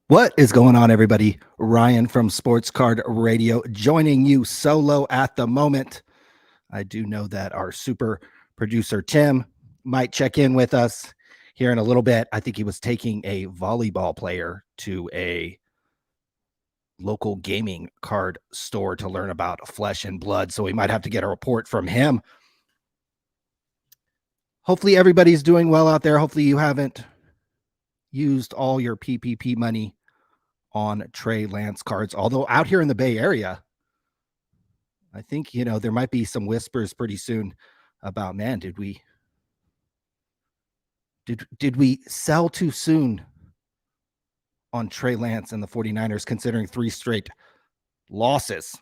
What is going on, everybody? Ryan from Sports Card Radio joining you solo at the moment. I do know that our super producer Tim might check in with us here in a little bit. I think he was taking a volleyball player to a local gaming card store to learn about Flesh and Blood, so we might have to get a report from him. Hopefully everybody's doing well out there. Hopefully you haven't used all your PPP money on Trey Lance cards. Although out here in the Bay Area, I think, there might be some whispers pretty soon about, man, did we sell too soon on Trey Lance and the 49ers, considering 3 straight losses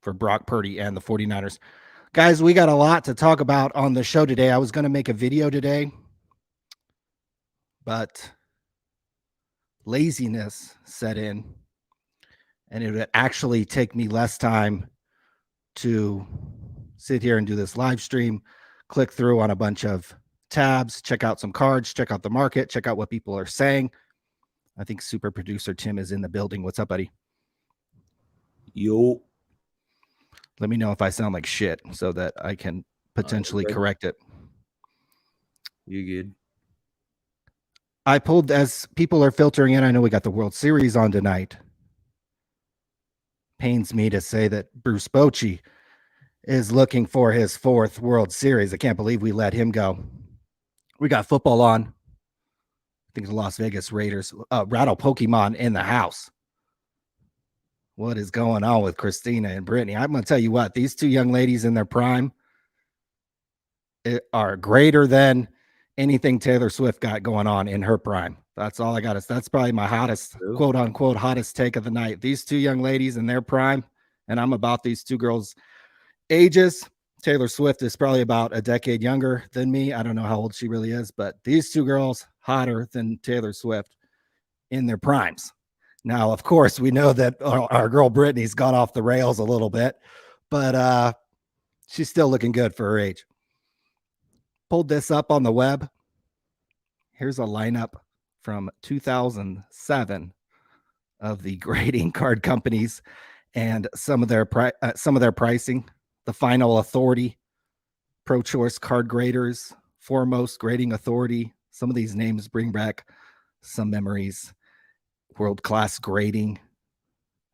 for Brock Purdy and the 49ers? Guys, we got a lot to talk about on the show today. I was going to make a video today, but laziness set in, and it would actually take me less time to sit here and do this live stream, click through on a bunch of tabs, check out some cards, check out the market, check out what people are saying. I think super producer Tim is in the building. What's up, buddy? Yo. Let me know if I sound like shit so that I can potentially correct it. You good? I pulled, as people are filtering in, I know we got the World Series on tonight. Pains me to say that Bruce Bochy is looking for his 4th World Series. I can't believe we let him go. We got football on. I think the Las Vegas Raiders. Rattle Pokemon in the house. What is going on with Christina and Brittany? I'm going to tell you what, these 2 young ladies in their prime are greater than anything Taylor Swift got going on in her prime. That's all I got. That's probably my hottest, quote unquote, hottest take of the night. These 2 young ladies in their prime, and I'm about these 2 girls' ages. Taylor Swift is probably about a decade younger than me. I don't know how old she really is, but these 2 girls hotter than Taylor Swift in their primes. Now, of course, we know that our girl Brittany's gone off the rails a little bit, but she's still looking good for her age. Pulled this up on the web. Here's a lineup from 2007 of the grading card companies and some of their pricing. The Final Authority, Pro Choice Card Graders, Foremost Grading Authority. Some of these names bring back some memories. World Class Grading,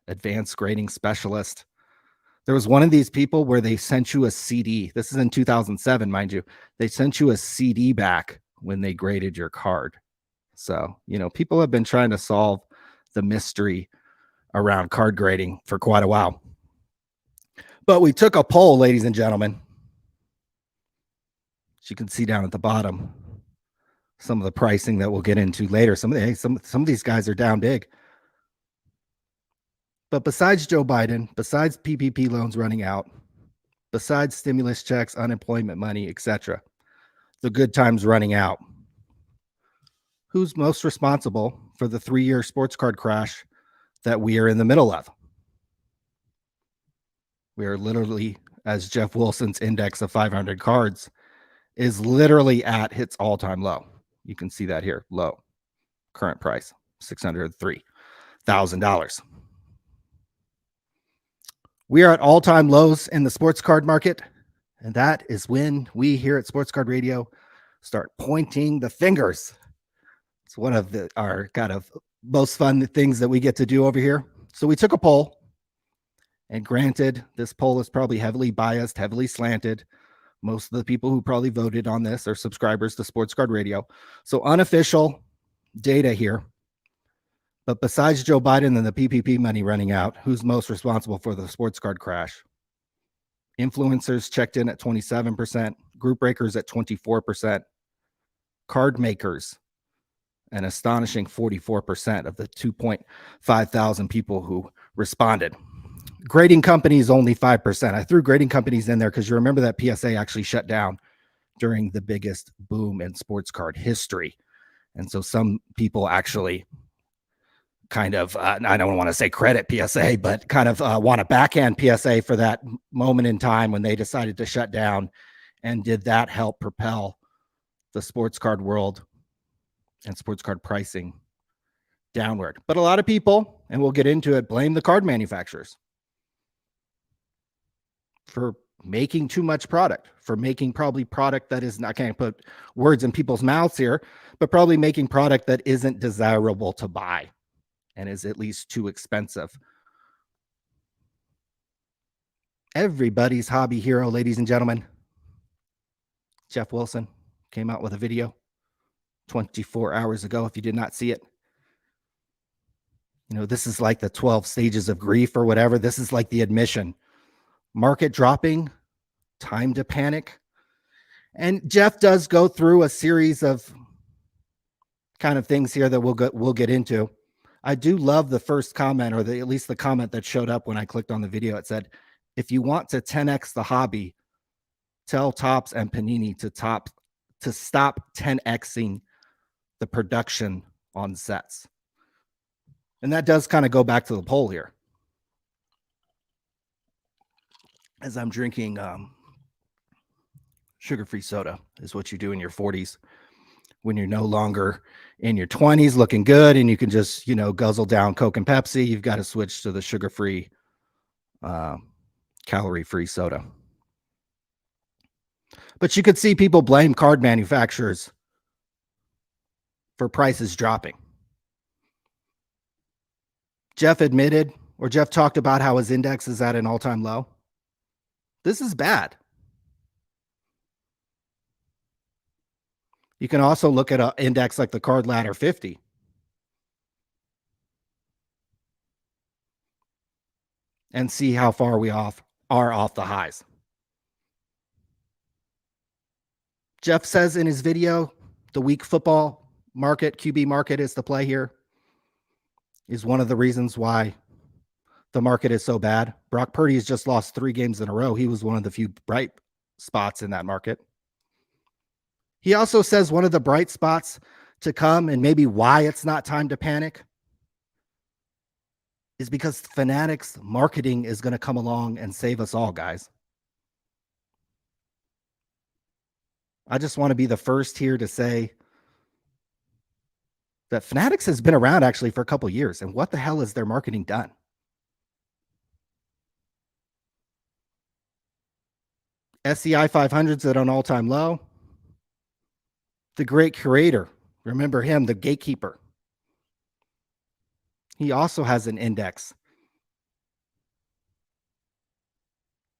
Advanced Grading Specialist. There was one of these people where they sent you a CD. This is in 2007, mind you. They sent you a CD back when they graded your card. So, people have been trying to solve the mystery around card grading for quite a while. But we took a poll, ladies and gentlemen. As you can see down at the bottom, some of the pricing that we'll get into later. Some of these guys are down big. But besides Joe Biden, besides PPP loans running out, besides stimulus checks, unemployment money, etc., the good times running out, who's most responsible for the 3-year sports card crash that we are in the middle of? We are literally, as Geoff Wilson's index of 500 cards is literally at its all-time low. You can see that here, low. Current price, $603,000. We are at all-time lows in the sports card market, and that is when we here at Sports Card Radio start pointing the fingers. It's one of our kind of most fun things that we get to do over here. So we took a poll, and granted, this poll is probably heavily biased, heavily slanted. Most of the people who probably voted on this are subscribers to Sports Card Radio. So unofficial data here. But besides Joe Biden and the PPP money running out, who's most responsible for the sports card crash? Influencers checked in at 27%, group breakers at 24%, card makers an astonishing 44% of the 2.5 thousand people who responded. Grading companies only 5%. I threw grading companies in there because you remember that PSA actually shut down during the biggest boom in sports card history. And so some people actually kind of, I don't want to say credit PSA, but kind of want to backhand PSA for that moment in time when they decided to shut down. And did that help propel the sports card world and sports card pricing downward? But a lot of people, and we'll get into it, blame the card manufacturers for making too much product, for making probably product that is, I can't put words in people's mouths here, but probably making product that isn't desirable to buy and is at least too expensive. Everybody's hobby hero, ladies and gentlemen, Geoff Wilson came out with a video 24 hours ago. If you did not see it, this is like the 12 stages of grief or whatever. This is like the admission. Market dropping, time to panic. And Geoff does go through a series of kind of things here that we'll get into. I do love the first comment, or at least the comment that showed up when I clicked on the video. It said, if you want to 10x the hobby, tell Topps and Panini to stop 10xing the production on sets. And that does kind of go back to the poll here. As I'm drinking sugar-free soda is what you do in your 40s when you're no longer in your 20s looking good and you can just, guzzle down Coke and Pepsi. You've got to switch to the sugar-free, calorie-free soda. But you could see people blame card manufacturers for prices dropping. Geoff admitted, or Geoff talked about how his index is at an all-time low. This is bad. You can also look at an index like the Card Ladder 50. And see how far we are off the highs. Geoff says in his video, the weak football market, QB market is the play here, is one of the reasons why the market is so bad. Brock Purdy has just lost 3 games in a row. He was one of the few bright spots in that market. He also says one of the bright spots to come, and maybe why it's not time to panic, is because Fanatics marketing is going to come along and save us all, guys. I just want to be the first here to say that Fanatics has been around actually for a couple years, and what the hell has their marketing done? SCI 500's at an all-time low. The great curator, remember him, the gatekeeper. He also has an index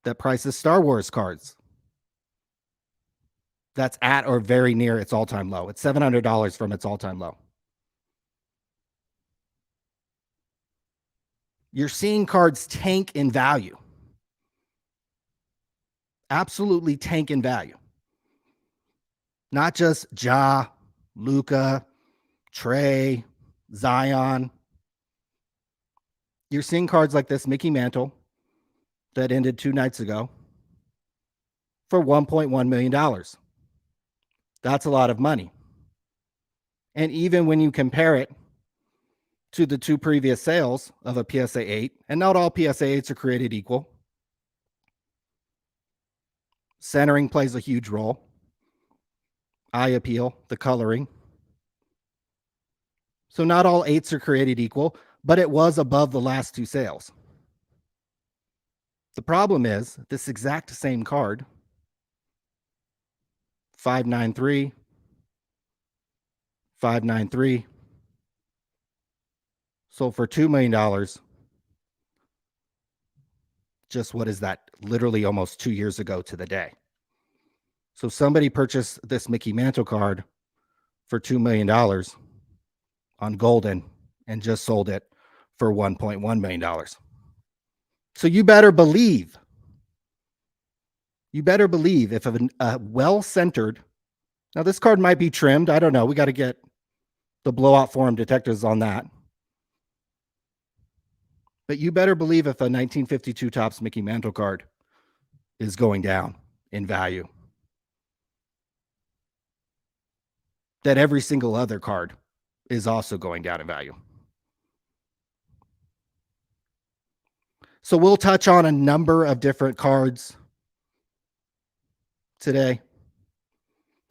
that prices Star Wars cards. That's at or very near its all-time low. It's $700 from its all-time low. You're seeing cards tank in value. Absolutely tank in value. Not just Ja, Luca, Trey, Zion. You're seeing cards like this Mickey Mantle that ended 2 nights ago for $1.1 million. That's a lot of money. And even when you compare it to the 2 previous sales of a PSA 8, and not all PSA 8s are created equal, centering plays a huge role. Eye appeal, the coloring. So not all 8s are created equal, but it was above the last 2 sales. The problem is this exact same card, 593, 593, sold for $2 million. Just what is that? Literally almost 2 years ago to the day. So somebody purchased this Mickey Mantle card for $2 million on Golden and just sold it for $1.1 million. So you better believe if a well-centered, now this card might be trimmed. I don't know. We got to get the blowout forum detectives on that. But you better believe if a 1952 Topps Mickey Mantle card is going down in value, that every single other card is also going down in value. So we'll touch on a number of different cards today.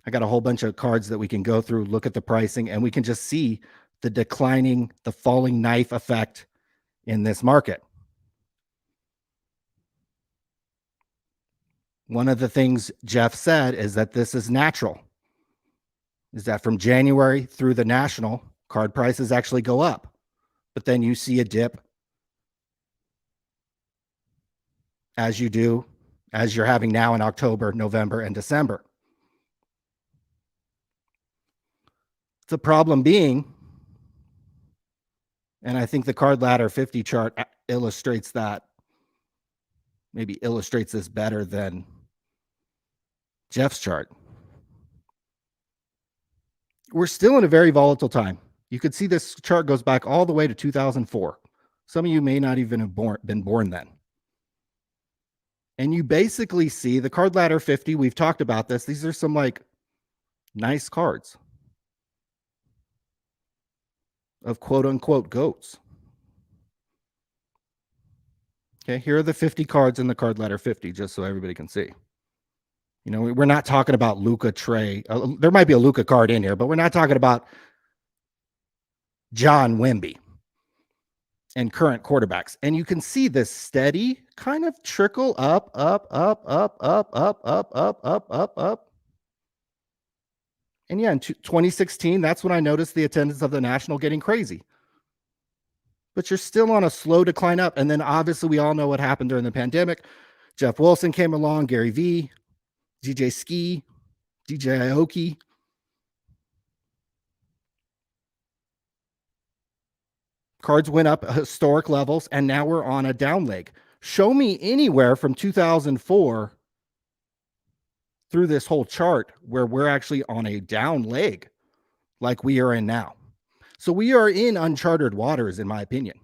I got a whole bunch of cards that we can go through, look at the pricing, and we can just see the falling knife effect in this market. One of the things Geoff said is that this is natural, is that from January through the national, card prices actually go up, but then you see a dip as you're having now in October, November, and December. The problem being, and I think the card ladder 50 chart illustrates that, maybe illustrates this better than Geoff's chart. We're still in a very volatile time. You could see this chart goes back all the way to 2004. Some of you may not even have been born then. And you basically see the card ladder 50. We've talked about this. These are some like nice cards of quote unquote GOATs. Okay, here are the 50 cards in the card ladder 50, just so everybody can see. You know, we're not talking about Luca, Trey. There might be a Luca card in here, but we're not talking about John Wemby and current quarterbacks. And you can see this steady kind of trickle up. And yeah, in 2016, that's when I noticed the attendance of the National getting crazy. But you're still on a slow decline up. And then obviously we all know what happened during the pandemic. Jeff Wilson came along, Gary V, DJ Ski, DJ Aoki. Cards went up historic levels, and now we're on a down leg. Show me anywhere from 2004 through this whole chart where we're actually on a down leg like we are in now. So we are in uncharted waters, in my opinion,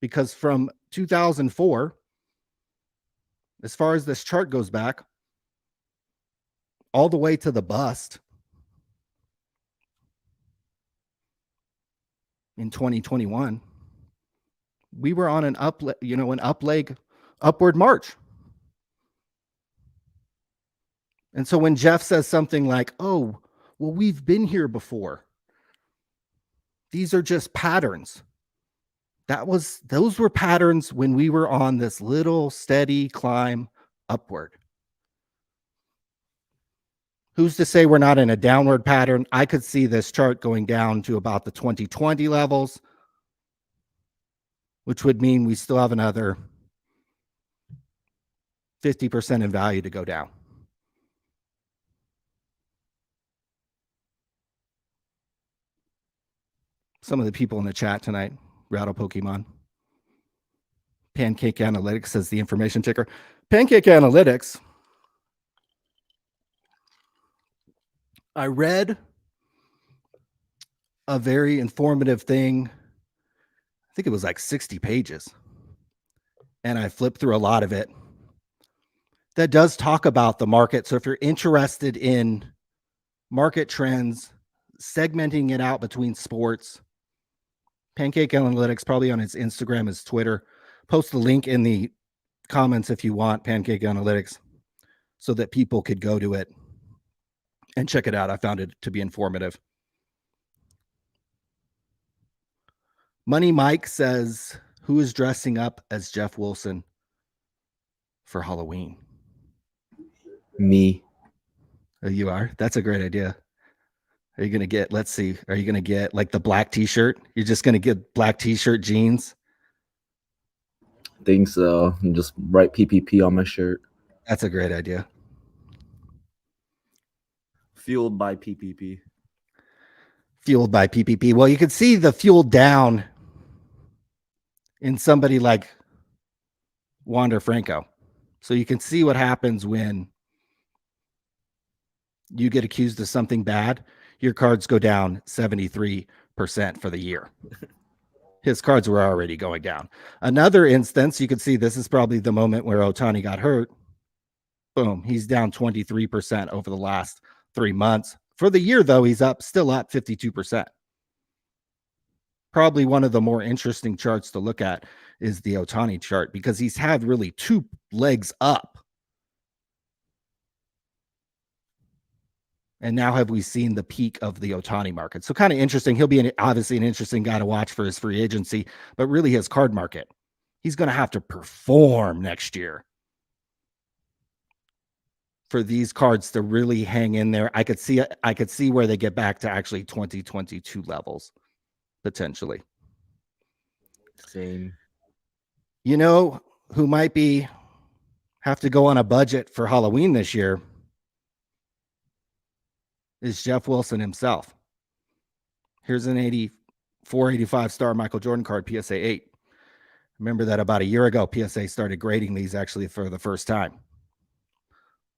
because from 2004, as far as this chart goes back, all the way to the bust in 2021, we were on an upward march. And so when Geoff says something like, oh, well, we've been here before, these are just patterns. Those were patterns when we were on this little steady climb upward. Who's to say we're not in a downward pattern? I could see this chart going down to about the 2020 levels, which would mean we still have another 50% in value to go down. Some of the people in the chat tonight, Rattle Pokemon. Pancake Analytics says the information ticker. Pancake Analytics. I read a very informative thing. I think it was like 60 pages. And I flipped through a lot of it. That does talk about the market. So if you're interested in market trends, segmenting it out between sports, Pancake Analytics, probably on his Instagram, his Twitter. Post the link in the comments if you want, Pancake Analytics, so that people could go to it and check it out. I found it to be informative. Money Mike says, who is dressing up as Geoff Wilson for Halloween? Me. Oh, you are? That's a great idea. Are you going to get, let's see, are you going to get like the black t-shirt? You're just going to get black t-shirt, jeans? Think so. And just write PPP on my shirt. That's a great idea. Fueled by PPP. Fueled by PPP. Well, you can see the fuel down in somebody like Wander Franco. So you can see what happens when you get accused of something bad. Your cards go down 73% for the year. His cards were already going down. Another instance, you can see this is probably the moment where Ohtani got hurt. Boom, he's down 23% over the last 3 months. For the year, though, he's still up 52%. Probably one of the more interesting charts to look at is the Ohtani chart, because he's had really 2 legs up. And now have we seen the peak of the Ohtani market. So kind of interesting. He'll be obviously an interesting guy to watch for his free agency, but really his card market. He's going to have to perform next year for these cards to really hang in there. I could see where they get back to actually 2022 levels, potentially. Same. You know who might have to go on a budget for Halloween this year is Geoff Wilson himself. Here's an 485 star Michael Jordan card, PSA 8. Remember that about a year ago, PSA started grading these actually for the first time.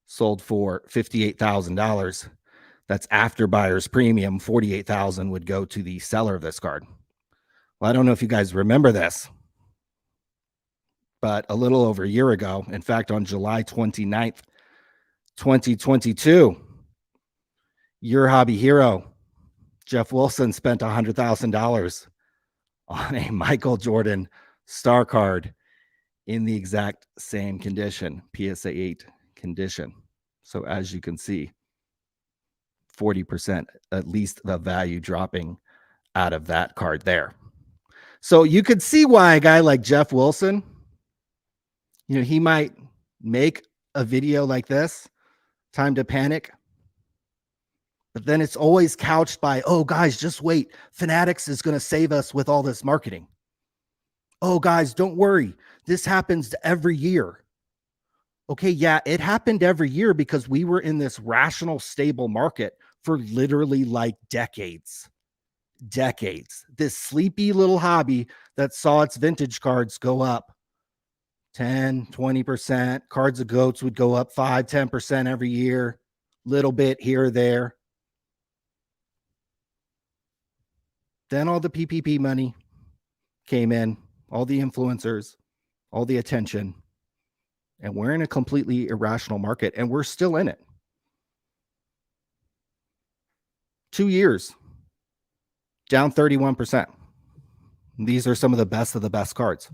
Sold for $58,000. That's after buyer's premium. $48,000 would go to the seller of this card. Well, I don't know if you guys remember this, but a little over a year ago, in fact, on July 29th, 2022, your hobby hero, Geoff Wilson, spent $100,000 on a Michael Jordan star card in the exact same condition, PSA 8 condition. So as you can see, 40% at least the value dropping out of that card there. So you could see why a guy like Geoff Wilson, he might make a video like this, Time to Panic, but then it's always couched by, oh, guys, just wait. Fanatics is going to save us with all this marketing. Oh, guys, don't worry. This happens every year. Okay, yeah, it happened every year because we were in this rational, stable market for literally like decades. This sleepy little hobby that saw its vintage cards go up 10, 20%. Cards of GOATs would go up 5, 10% every year, little bit here or there. Then all the PPP money came in, all the influencers, all the attention, and we're in a completely irrational market, and we're still in it. 2 years, down 31%. These are some of the best cards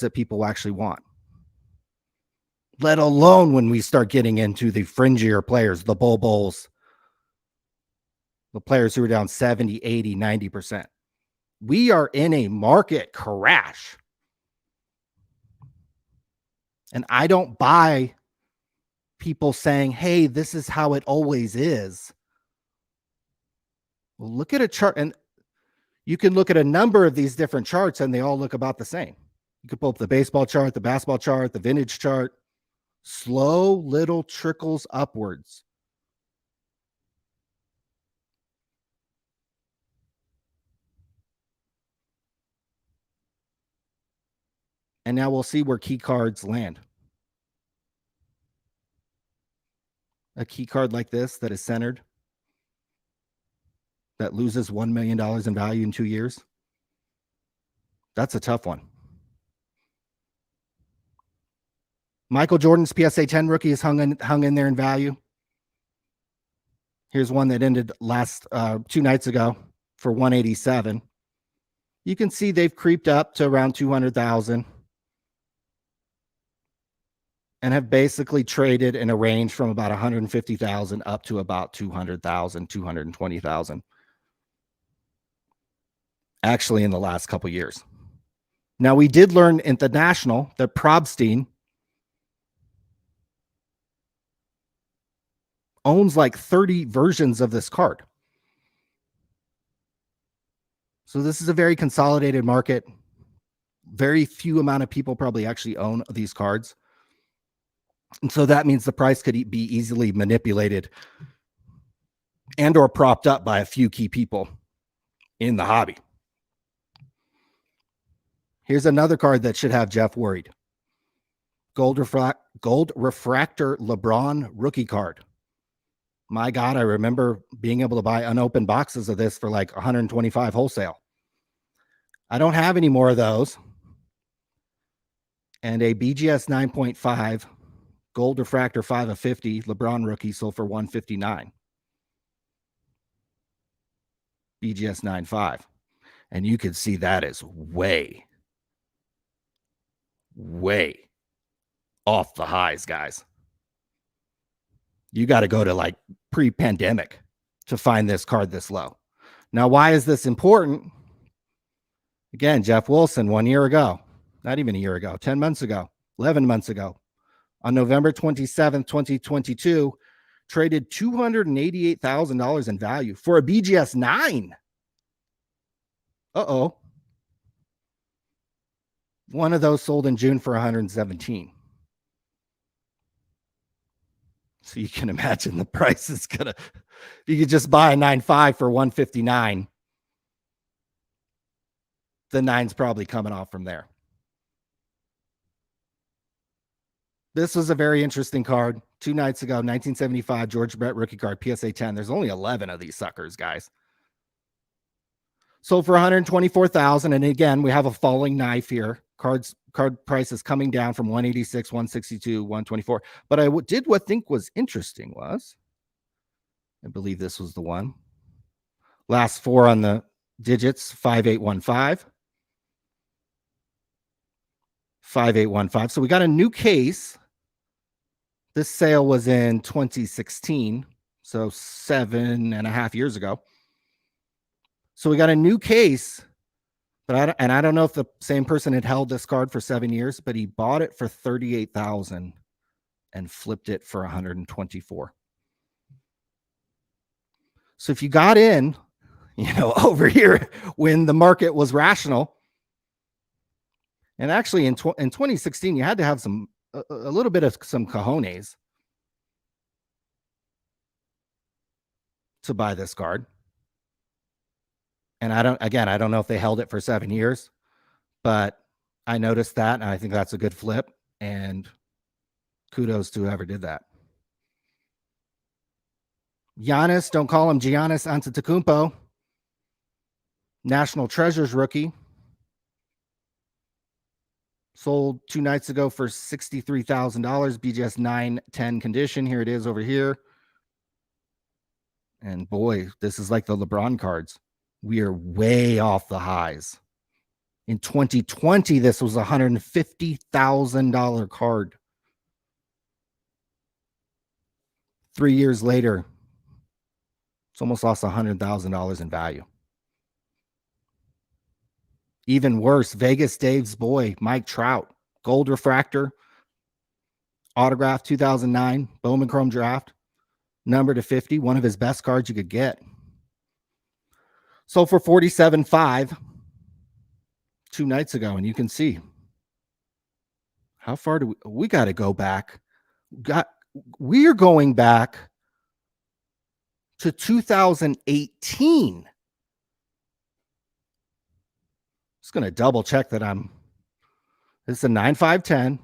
that people actually want. Let alone when we start getting into the fringier players, the Bulls, the players who are down 70, 80, 90%. We are in a market crash. And I don't buy people saying, hey, this is how it always is. Well, look at a chart, and you can look at a number of these different charts, and they all look about the same. You could pull up the baseball chart, the basketball chart, the vintage chart. Slow little trickles upwards. And now we'll see where key cards land. A key card like this that is centered, that loses $1 million in value in 2 years. That's a tough one. Michael Jordan's PSA 10 rookie is hung in there in value. Here's one that ended 2 nights ago for 187. You can see they've creeped up to around 200,000 and have basically traded in a range from about 150,000 up to about 200,000, 220,000. Actually, in the last couple years. Now, we did learn at the National that Probstein owns like 30 versions of this card. So this is a very consolidated market. Very few amount of people probably actually own these cards. And so that means the price could be easily manipulated and or propped up by a few key people in the hobby. Here's another card that should have Geoff worried. Gold refractor LeBron rookie card. My God, I remember being able to buy unopened boxes of this for like 125 wholesale. I don't have any more of those. And a BGS 9.5 gold refractor 5 of 50 LeBron rookie sold for 159. BGS 9.5. And you can see that is way off the highs, guys. You got to go to like pre-pandemic to find this card this low. Now, why is this important? Again, Jeff Wilson 1 year ago, not even a year ago, 10 months ago, 11 months ago, on November 27th, 2022, traded $288,000 in value for a BGS 9. Uh-oh. One of those sold in June for 117. So you can imagine the price is gonna, if you could just buy a 9.5 for 159, the 9's probably coming off from there. This was a very interesting card. 2 nights ago, 1975 George Brett rookie card, PSA 10. There's only 11 of these suckers, guys. Sold for 124,000. And again, we have a falling knife here. Card prices coming down from 186, 162, 124. But I did what I think was interesting was, I believe this was the one. Last 4 on the digits, 5815. 5815. So we got a new case. This sale was in 2016, so 7.5 years ago. So we got a new case, but I don't know if the same person had held this card for 7 years, but he bought it for 38,000 and flipped it for 124. So if you got in, over here when the market was rational, and actually in 2016 you had to have a little bit of some cojones to buy this card. And I don't know if they held it for 7 years, but I noticed that, and I think that's a good flip, and kudos to whoever did that. Giannis, don't call him Giannis Antetokounmpo. National Treasures rookie. Sold 2 nights ago for $63,000, BGS 910 condition. Here it is over here. And boy, this is like the LeBron cards. We are way off the highs. In 2020, this was a $150,000 card. 3 years later, it's almost lost $100,000 in value. Even worse, Vegas Dave's boy, Mike Trout, gold refractor, autograph 2009, Bowman Chrome draft, number to 50, one of his best cards you could get. Sold for $47,500 2 nights ago, and you can see how far do we got to go back. We are going back to 2018. Just going to double check that I'm This is a 9/5/10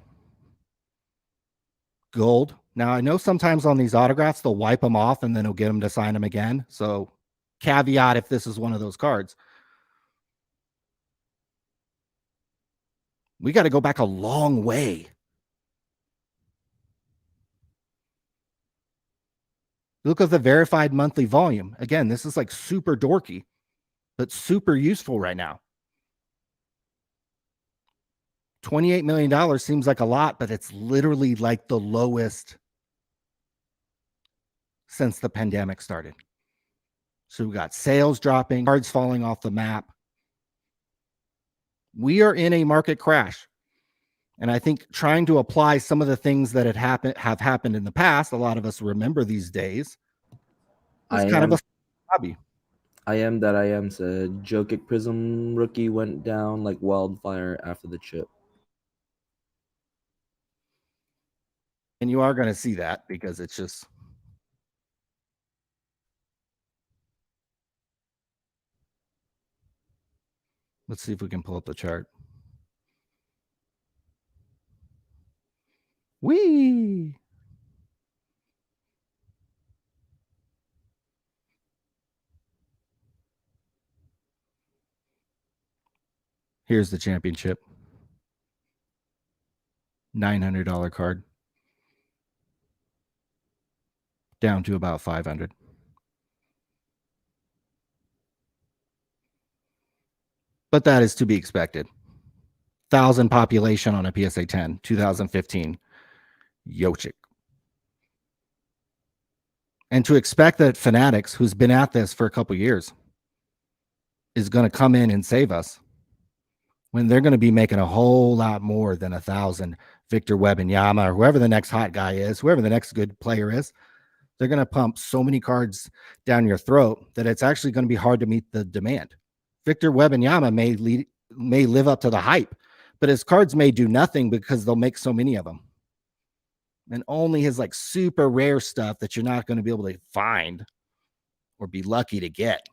gold. Now I know sometimes on these autographs they'll wipe them off and then it'll get them to sign them again. So caveat if this is one of those cards. We got to go back a long way. Look at the verified monthly volume. Again, this is like super dorky, but super useful right now. $28 million seems like a lot, but it's literally like the lowest since the pandemic started. So we got sales dropping, cards falling off the map. We are in a market crash. And I think trying to apply some of the things that have happened in the past, a lot of us remember these days, is kind of a hobby. I am said Jokic Prism rookie went down like wildfire after the chip. And you are going to see that because it's just. Let's see if we can pull up the chart. Whee! Here's the championship. $900 card. Down to about 500. But that is to be expected. 1,000 population on a PSA 10, 2015. Jokic. And to expect that Fanatics, who's been at this for a couple years, is going to come in and save us when they're going to be making a whole lot more than 1,000 Victor Wembanyama or whoever the next hot guy is, whoever the next good player is. They're going to pump so many cards down your throat that it's actually going to be hard to meet the demand. Victor Wembanyama may live up to the hype, but his cards may do nothing because they'll make so many of them. And only his like super rare stuff that you're not going to be able to find or be lucky to get.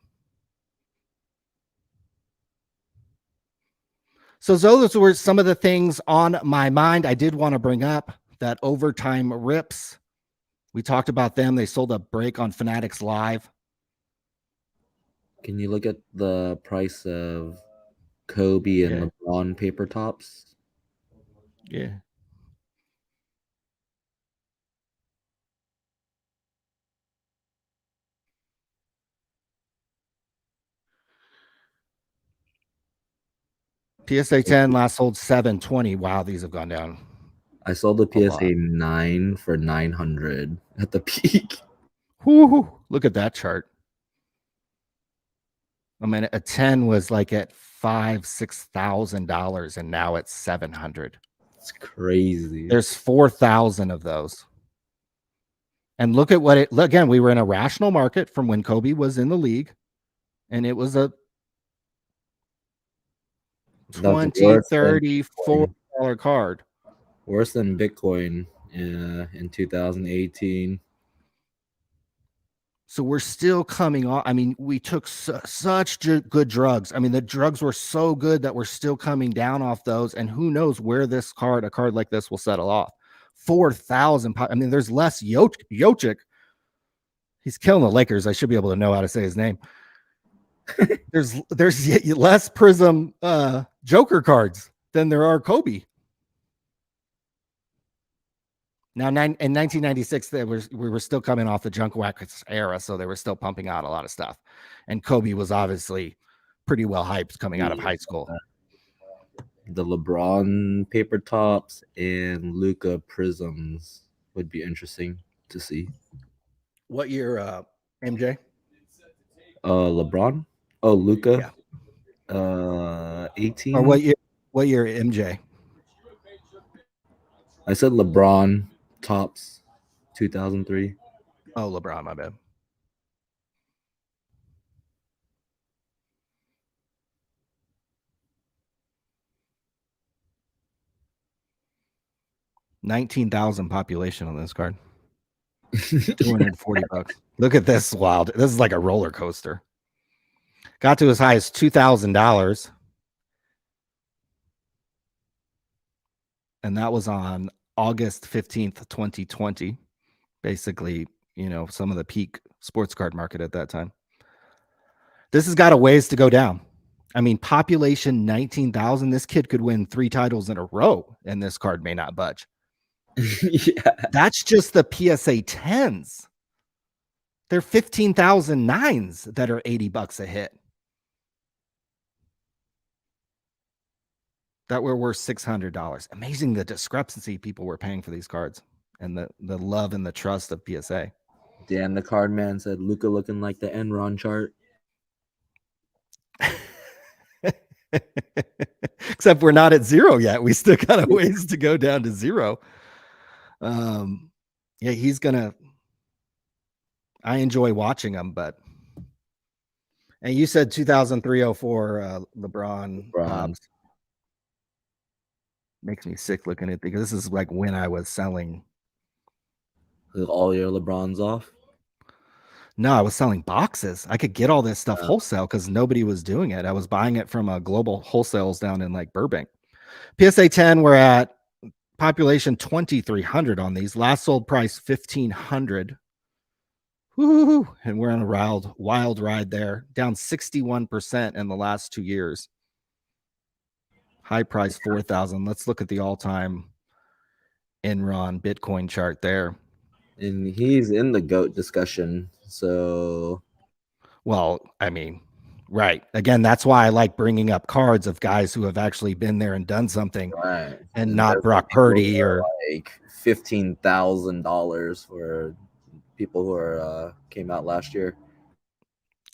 So those were some of the things on my mind. I did want to bring up that overtime rips. We talked about them. They sold a break on Fanatics Live. Can you look at the price of Kobe and LeBron paper tops? Yeah. PSA 10 last sold 720. Wow, these have gone down. I sold the PSA 9 for 900 at the peak. Whoo, look at that chart. I mean, a 10 was like at $5,000-$6,000, and now it's 700. It's crazy. There's 4,000 of those. And look at what it, again, we were in a rational market from when Kobe was in the league, and it was a $20, $30, $40 card. Worse than Bitcoin in 2018. So we're still coming off. I mean, we took such good drugs. I mean, the drugs were so good that we're still coming down off those. And who knows where this card, a card like this, will settle off. 4,000. I mean, there's less Jokic. He's killing the Lakers. I should be able to know how to say his name. there's less Prism Joker cards than there are Kobe. Now, in 1996, we were still coming off the Junk Wax era, so they were still pumping out a lot of stuff. And Kobe was obviously pretty well hyped coming out of high school. The LeBron paper tops and Luka Prisms would be interesting to see. What year, MJ? LeBron? Oh, Luka. Yeah. 18. Or what year, MJ? I said LeBron tops 2003. Oh, LeBron, my bad. $19,000 population on this card. $240. Look at this wild. This is like a roller coaster. Got to as high as $2,000. and that was on August 15th, 2020. Basically, some of the peak sports card market at that time. This has got a ways to go down. I mean, population 19,000. This kid could win 3 titles in a row, and this card may not budge. Yeah. That's just the PSA 10s. They're 15,000 nines that are $80 a hit. That were worth $600. Amazing the discrepancy people were paying for these cards and the love and the trust of PSA. Damn, the card man said Luca looking like the Enron chart. Except we're not at 0 yet. We still got a ways to go down to 0. Yeah, he's gonna. I enjoy watching him, but. And you said 2003-04 LeBron pops. Makes me sick looking at it because this is like when I was selling. All your LeBrons off? No, I was selling boxes. I could get all this stuff wholesale because nobody was doing it. I was buying it from a global wholesales down in like Burbank. PSA 10, we're at population 2,300 on these. Last sold price 1,500. Woo-hoo-hoo. And we're on a wild ride there. Down 61% in the last 2 years. High price 4,000. Let's look at the all-time Enron Bitcoin chart there. And he's in the GOAT discussion. So, well, I mean, right. Again, that's why I like bringing up cards of guys who have actually been there and done something, right. And not Brock Purdy or like $15,000 for people who are came out last year.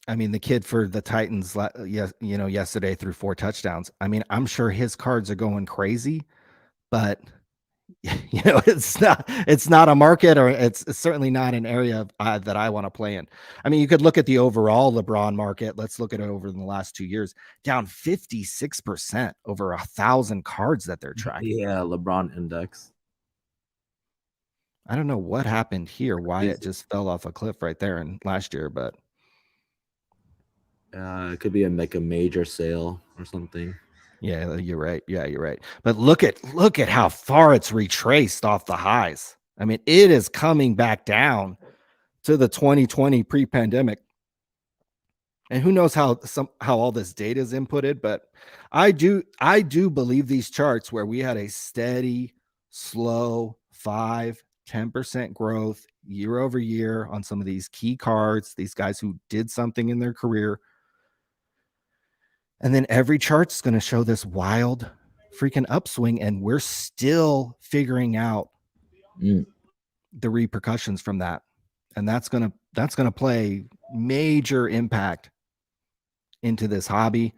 I mean, the kid for the Titans, yesterday threw 4 touchdowns. I mean, I'm sure his cards are going crazy, but it's not a market, or it's certainly not an area that I want to play in. I mean, you could look at the overall LeBron market. Let's look at it over the last 2 years, down 56%, over 1,000 cards that they're tracking. Yeah, LeBron index. I don't know what happened here, why it just fell off a cliff right there in last year, but it could be a major sale or something. Yeah, you're right. Yeah, you're right. But look at how far it's retraced off the highs. I mean, it is coming back down to the 2020 pre-pandemic. And who knows how all this data is inputted, but I do believe these charts where we had a steady, slow 5-10% growth year over year on some of these key cards, these guys who did something in their career. And then every chart's going to show this wild freaking upswing, and we're still figuring out the repercussions from that. And that's going to play major impact into this hobby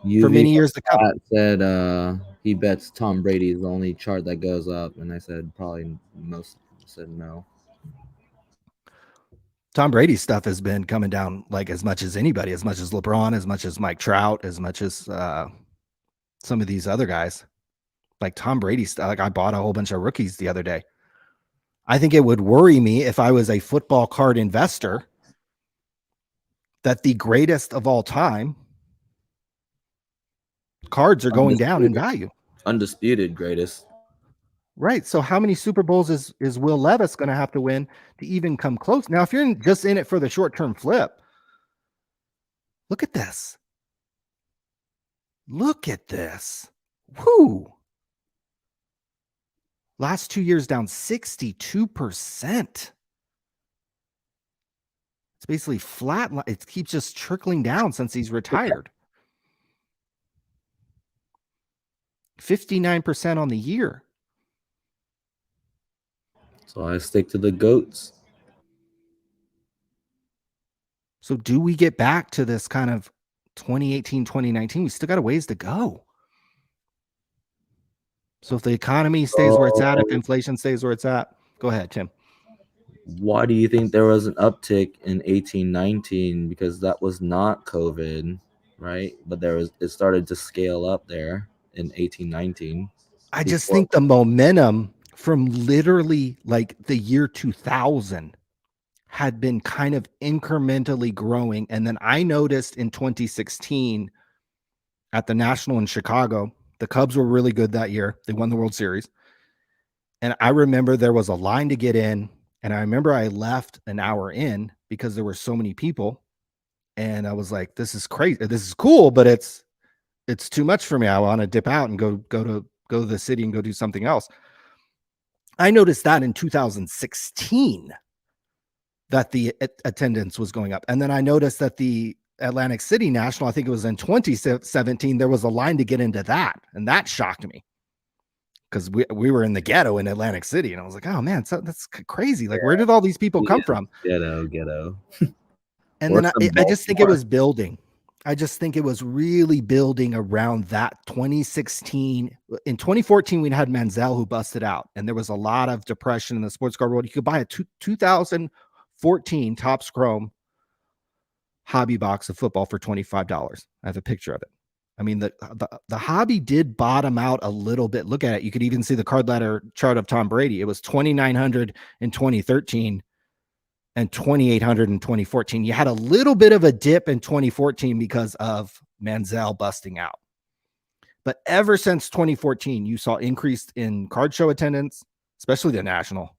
for many years to come. Said he bets Tom Brady is the only chart that goes up, and I said probably most said no. Tom Brady's stuff has been coming down like as much as anybody, as much as LeBron, as much as Mike Trout, as much as some of these other guys. Like Tom Brady's stuff. Like I bought a whole bunch of rookies the other day. I think it would worry me if I was a football card investor that the greatest of all time cards are going down in value. Undisputed greatest. Right. So how many Super Bowls is Will Levis going to have to win to even come close? Now, if you're just in it for the short-term flip, look at this. Look at this. Whoo. Last 2 years down 62%. It's basically flat. It keeps just trickling down since he's retired. 59% on the year. So I stick to the GOATs. So do we get back to this kind of 2018, 2019? We still got a ways to go. So if the economy stays where it's at, if inflation stays where it's at, go ahead, Tim. Why do you think there was an uptick in 18-19? Because that was not COVID, right? But it started to scale up there in 18-19. I just think the momentum from literally like the year 2000 had been kind of incrementally growing. And then I noticed in 2016 at the National in Chicago, The Cubs were really good that year. They won the World Series. And I remember there was a line to get in. And I remember I left an hour in because there were so many people. And I was like, this is crazy. This is cool, but it's too much for me. I want to dip out and go to the city and go do something else. I noticed that in 2016 that the attendance was going up. And then I noticed that the Atlantic City National, I think it was in 2017, there was a line to get into that. And that shocked me because we were in the ghetto in Atlantic City. And I was like, oh man, that's crazy. Like, where did all these people come from? Ghetto. And then I just think it was building. I just think it was really building around that 2016. In 2014, we had Manziel who busted out, and there was a lot of depression in the sports car world. You could buy a 2014 Topps Chrome hobby box of football for $25. I have a picture of it. I mean, the hobby did bottom out a little bit. Look at it. You could even see the card ladder chart of Tom Brady. It was 2,900 in 2013. And 2,800 in 2014. You had a little bit of a dip in 2014 because of Manziel busting out. But ever since 2014, you saw increased in card show attendance, especially the national.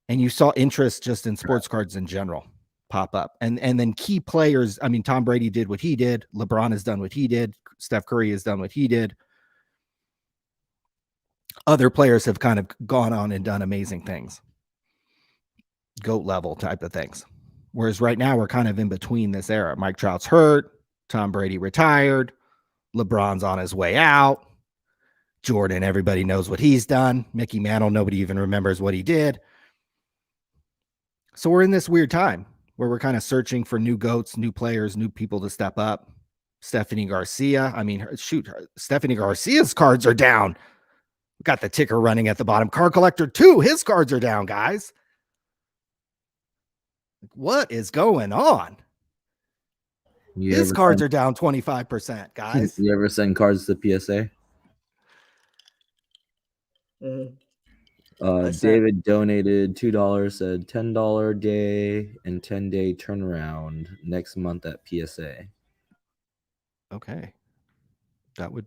And you saw interest just in sports cards in general pop up. And then key players, I mean, Tom Brady did what he did. LeBron has done what he did. Steph Curry has done what he did. Other players have kind of gone on and done amazing things. GOAT level type of things. Whereas right now we're kind of in between this era. Mike Trout's hurt. Tom Brady retired. LeBron's on his way out. Jordan, everybody knows what he's done. Mickey Mantle, nobody even remembers what he did. So we're in this weird time where we're kind of searching for new GOATs, new players, new people to step up. Stephanie Garcia. I mean, shoot, Stephanie Garcia's cards are down. We got the ticker running at the bottom. Card Collector 2, his cards are down, guys. What is going on? His cards are down 25%, guys. You ever send cards to PSA? David donated $2, said $10 day and 10-day turnaround next month at PSA. Okay. That would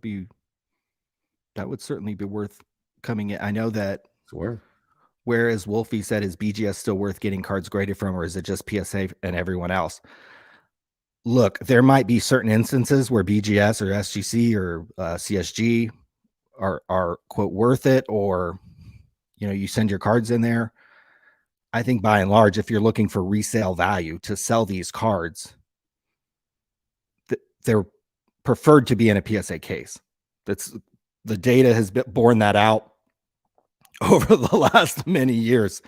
certainly be worth coming in. I know that it's worth. Whereas Wolfie said, is BGS still worth getting cards graded from, or is it just PSA and everyone else? Look, there might be certain instances where BGS or SGC or CSG are quote worth it, or you send your cards in there. I think by and large, if you're looking for resale value to sell these cards, they're preferred to be in a PSA case. The data has borne that out over the last many years,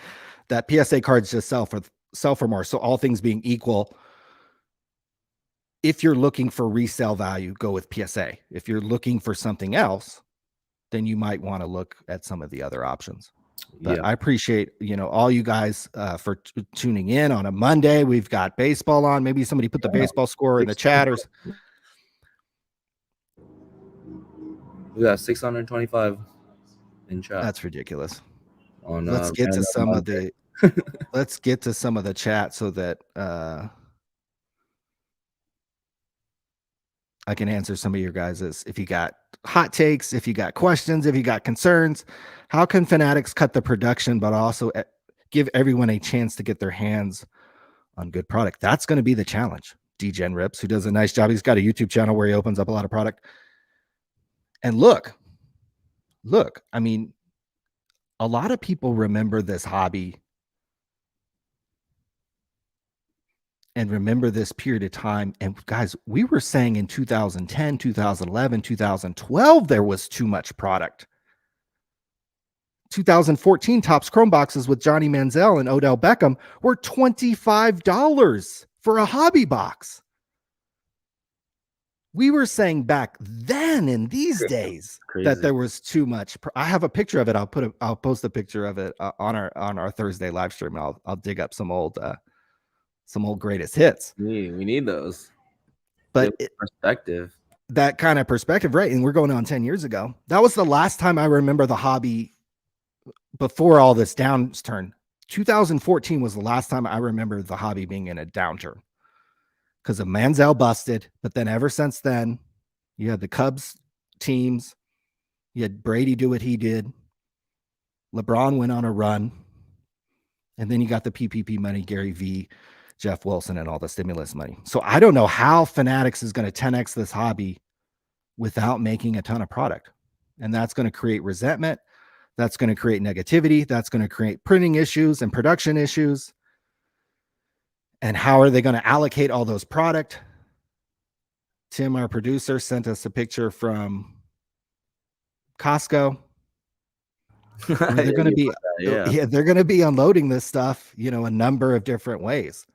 that PSA cards just sell for more. So all things being equal, if you're looking for resale value, go with PSA. If you're looking for something else, then you might want to look at some of the other options. But I appreciate, all you guys for tuning in on a Monday. We've got baseball on. Maybe somebody put the baseball score in the chat. We got 625 in chat. That's ridiculous. Let's get to some of the let's get to some of the chat so that I can answer some of your guys's. If you got hot takes, if you got questions, if you got concerns, how can Fanatics cut the production but also give everyone a chance to get their hands on good product? That's going to be the challenge. DGen Rips, who does a nice job. He's got a YouTube channel where he opens up a lot of product. And look, I mean, a lot of people remember this hobby and remember this period of time. And guys, we were saying in 2010, 2011, 2012, there was too much product. 2014 Topps Chrome boxes with Johnny Manziel and Odell Beckham were $25 for a hobby box. We were saying back then in these days that there was too much. I have a picture of it. I'll post a picture of it on our Thursday live stream. And I'll dig up some old greatest hits. We need those. But perspective. That kind of perspective, right? And we're going on 10 years ago. That was the last time I remember the hobby before all this downturn. 2014 was the last time I remember the hobby being in a downturn. Because of Manziel busted, but then ever since then, you had the Cubs teams. You had Brady do what he did. LeBron went on a run. And then you got the PPP money, Gary V, Jeff Wilson, and all the stimulus money. So I don't know how Fanatics is going to 10x this hobby without making a ton of product. And that's going to create resentment. That's going to create negativity. That's going to create printing issues and production issues. And how are they going to allocate all those product? Tim, our producer, sent us a picture from Costco where they're going to be they're going to be unloading this stuff, a number of different ways.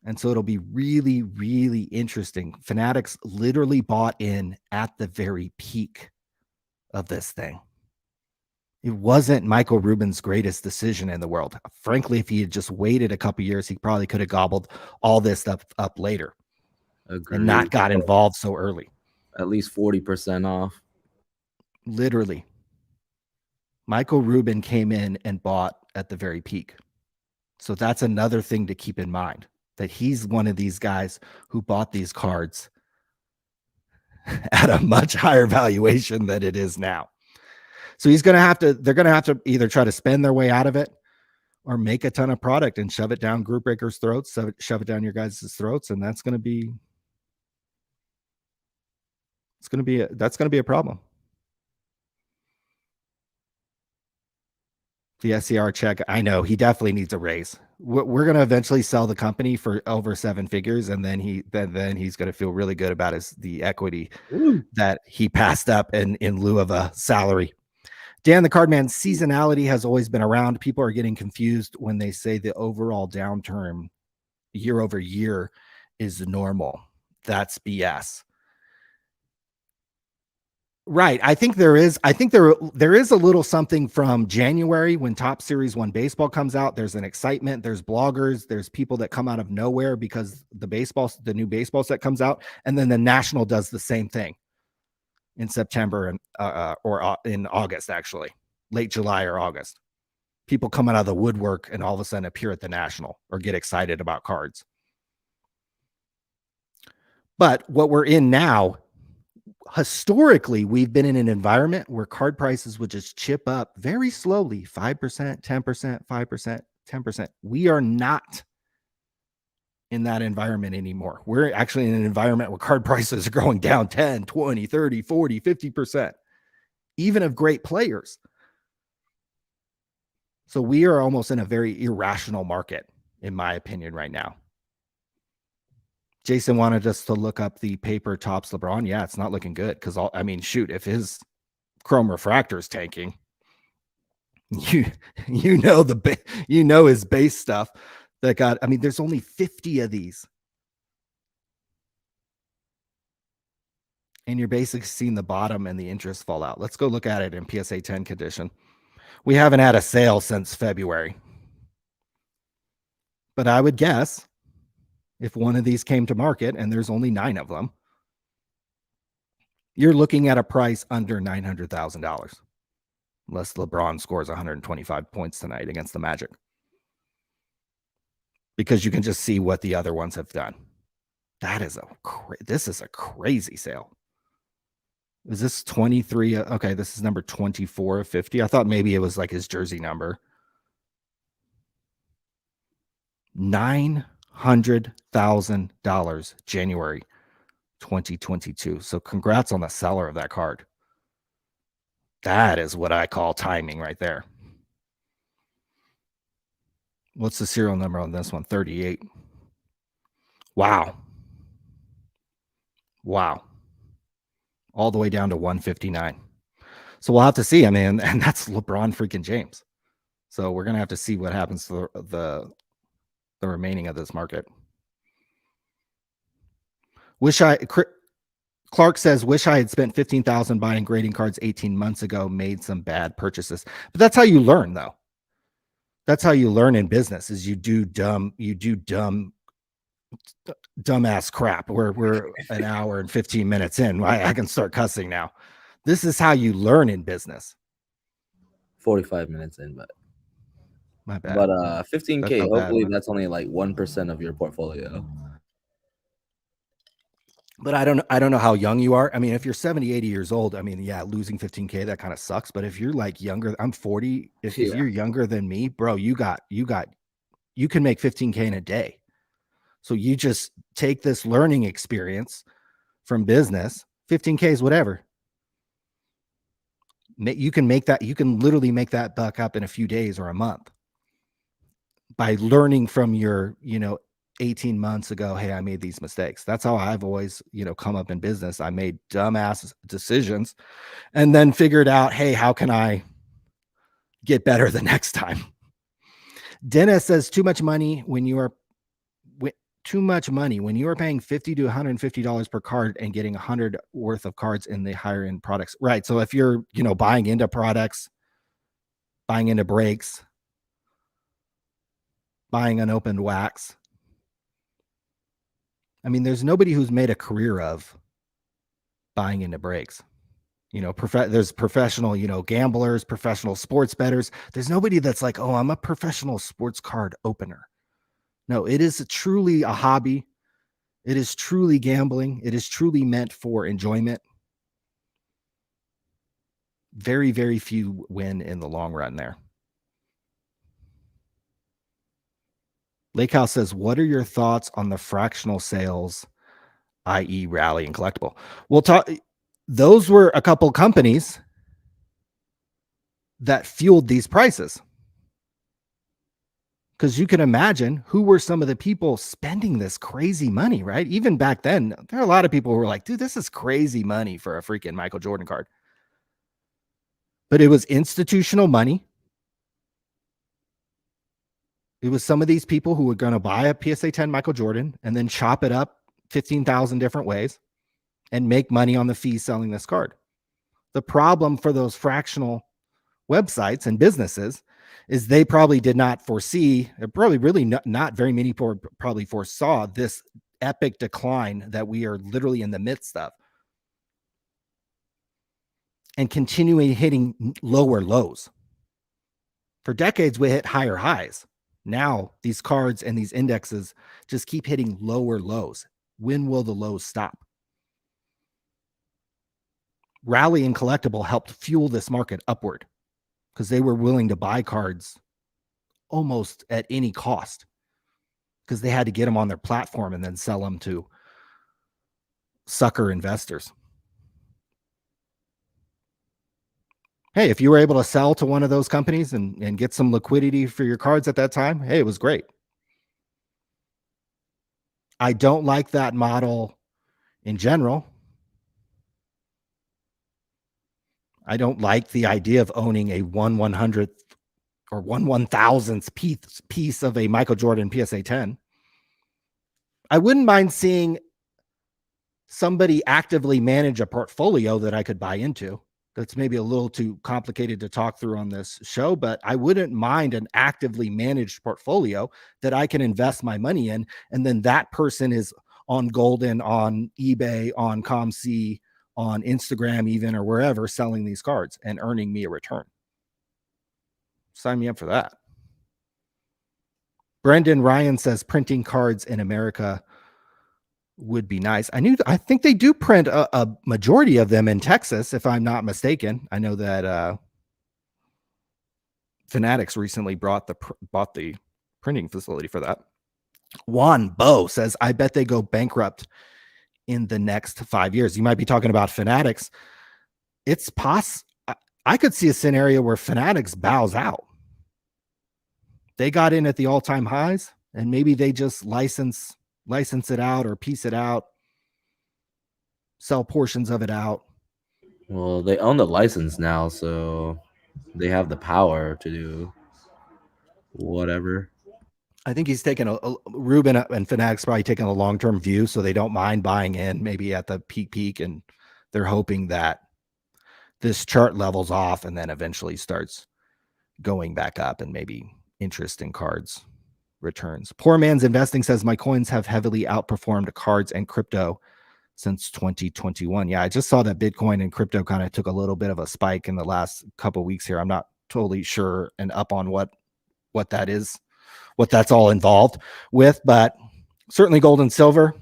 And so it'll be really, really interesting. Fanatics literally bought in at the very peak of this thing. It wasn't Michael Rubin's greatest decision in the world. Frankly, if he had just waited a couple years, he probably could have gobbled all this stuff up later. Agreed. And not got involved so early. At least 40% off. Literally. Michael Rubin came in and bought at the very peak. So that's another thing to keep in mind, that he's one of these guys who bought these cards at a much higher valuation than it is now. So they're going to have to either try to spend their way out of it or make a ton of product and shove it down Group Breakers' throats, shove it down your guys' throats. And that's going to be a problem. The SCR check, I know he definitely needs a raise. We're going to eventually sell the company for over 7 figures, and then he's going to feel really good about the equity that he passed up in lieu of a salary. Dan the Cardman, seasonality has always been around. People are getting confused when they say the overall downturn year over year is normal. That's BS. Right. I think there is a little something from January when Top Series 1 baseball comes out. There's an excitement. There's bloggers. There's people that come out of nowhere because the new baseball set comes out. And then the National does the same thing in September and or in August, actually, late July or August. People come out of the woodwork and all of a sudden appear at the National or get excited about cards. But what we're in now, historically, we've been in an environment where card prices would just chip up very slowly, 5%, 10%, 5%, 10%. We are not in that environment anymore. We're actually in an environment where card prices are going down 10, 20, 30, 40, 50%, even of great players. So we are almost in a very irrational market, in my opinion, right now. Jason wanted us to look up the paper Topps LeBron. Yeah, it's not looking good because if his chrome refractor is tanking, you know his base stuff that got. There's only 50 of these, and you're basically seeing the bottom and the interest fall out. Let's go look at it in PSA 10 condition. We haven't had a sale since February, but I would guess if one of these came to market and there's only 9 of them, you're looking at a price under $900,000, unless LeBron scores 125 points tonight against the Magic, because you can just see what the other ones have done. This is a crazy sale. Is this 23? Okay, this is number 24 of 50. I thought maybe it was like his jersey number. $900,000 January 2022. So congrats on the seller of that card. That is what I call timing right there. What's the serial number on this one? 38. Wow. All the way down to 159. So we'll have to see. And that's LeBron freaking James. So we're going to have to see what happens to the remaining of this market. Clark says, wish I had spent $15,000 buying grading cards 18 months ago, made some bad purchases. But that's how you learn, though. That's how you learn in business, is you do dumbass crap. We're an hour and 15 minutes in. I can start cussing now. This is how you learn in business. 45 minutes in, but my bad. But 15K, hopefully that's only like 1% of your portfolio. But I don't know how young you are. I mean, if you're 70, 80 years old, I mean, yeah, losing 15K, that kind of sucks. But if you're like younger, I'm 40. If Yeah. you're younger than me, bro, you can make 15K in a day. So you just take this learning experience from business, 15K is whatever. You can literally make that buck up in a few days or a month by learning from your, 18 months ago, hey, I made these mistakes. That's how I've always, come up in business. I made dumbass decisions and then figured out, hey, how can I get better the next time? Dennis says too much money when you are paying $50 to $150 per card and getting 100 worth of cards in the higher end products. Right. So if you're, buying into products, buying into breaks, buying unopened wax, I mean, there's nobody who's made a career of buying into breaks. There's professional, gamblers, professional sports bettors. There's nobody that's like, oh, I'm a professional sports card opener. No, it is truly a hobby. It is truly gambling. It is truly meant for enjoyment. Very, very few win in the long run there. Lake House says, what are your thoughts on the fractional sales, i.e. Rally and Collectible? We'll talk. Those were a couple companies that fueled these prices. Because you can imagine who were some of the people spending this crazy money, right? Even back then, there are a lot of people who were like, dude, this is crazy money for a freaking Michael Jordan card. But it was institutional money. It was some of these people who were going to buy a PSA 10 Michael Jordan and then chop it up 15,000 different ways and make money on the fee selling this card. The problem for those fractional websites and businesses is they probably did not foresee, probably really not very many people probably foresaw this epic decline that we are literally in the midst of and continuing hitting lower lows. For decades, we hit higher highs. Now these cards and these indexes just keep hitting lower lows. When will the lows stop? Rally and Collectible helped fuel this market upward because they were willing to buy cards almost at any cost because they had to get them on their platform and then sell them to sucker investors. Hey, if you were able to sell to one of those companies and get some liquidity for your cards at that time, hey, it was great. I don't like that model in general. I don't like the idea of owning a 1/100th or 1/1000th piece of a Michael Jordan PSA 10. I wouldn't mind seeing somebody actively manage a portfolio that I could buy into. That's maybe a little too complicated to talk through on this show, but I wouldn't mind an actively managed portfolio that I can invest my money in. And then that person is on Golden, on eBay, on ComC, on Instagram, even, or wherever, selling these cards and earning me a return. Sign me up for that. Brendan Ryan says printing cards in America would be nice. I think they do print a majority of them in Texas, if I'm not mistaken. I know that Fanatics recently bought the printing facility for that. Juan Bo says, I bet they go bankrupt in the next 5 years. You might be talking about Fanatics. It's I could see a scenario where Fanatics bows out. They got in at the all-time highs, and maybe they just license it out or piece it out, sell portions of it out. Well, they own the license now, so they have the power to do whatever. I think he's taking Ruben and Fanatics probably taking a long-term view, so they don't mind buying in maybe at the peak, and they're hoping that this chart levels off and then eventually starts going back up and maybe interest in cards returns. Poor Man's Investing says my coins have heavily outperformed cards and crypto since 2021. Yeah, I just saw that Bitcoin and crypto kind of took a little bit of a spike in the last couple of weeks here. I'm not totally sure and up on what that is, what that's all involved with, but certainly gold and silver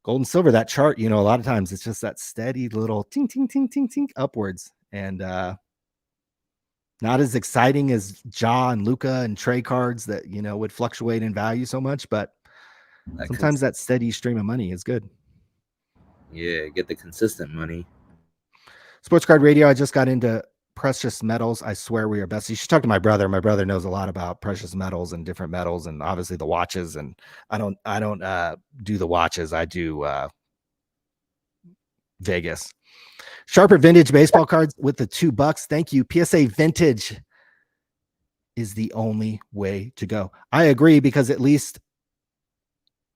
Gold and silver, that chart, a lot of times it's just that steady little ting, ting, ting, ting, ting upwards. And not as exciting as Ja and Luca and Trey cards that, would fluctuate in value so much. But sometimes that steady stream of money is good. Yeah, get the consistent money. Sports Card Radio, I just got into precious metals. I swear we are best. You should talk to my brother. My brother knows a lot about precious metals and different metals, and obviously the watches. And I don't do the watches. I do Vegas. Sharper vintage baseball cards with the $2. Thank you. PSA vintage is the only way to go. I agree, because at least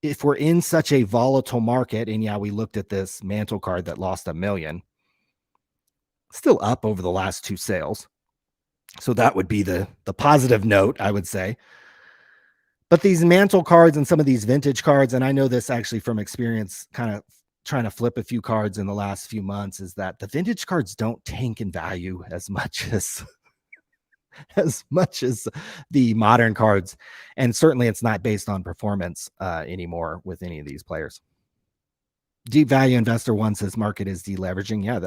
if we're in such a volatile market, and yeah, we looked at this mantle card that lost $1 million, still up over the last 2 sales. So that would be the positive note, I would say. But these mantle cards and some of these vintage cards, and I know this actually from experience, kind of trying to flip a few cards in the last few months, is that the vintage cards don't tank in value as much as the modern cards. And certainly it's not based on performance anymore with any of these players. Deep Value Investor One says market is deleveraging. Yeah,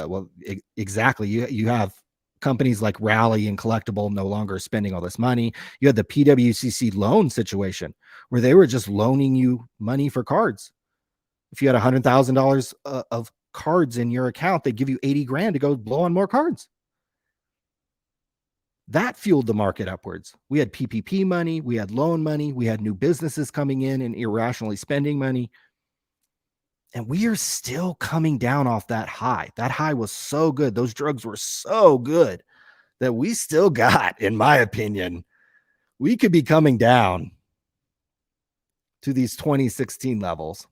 exactly. You have companies like Rally and Collectible no longer spending all this money. You had the PWCC loan situation where they were just loaning you money for cards. If you had $100,000 of cards in your account, they give you 80 grand to go blow on more cards. That fueled the market upwards. We had PPP money, we had loan money, we had new businesses coming in and irrationally spending money. And we are still coming down off that high. That high was so good. Those drugs were so good that we still got, in my opinion, we could be coming down to these 2016 levels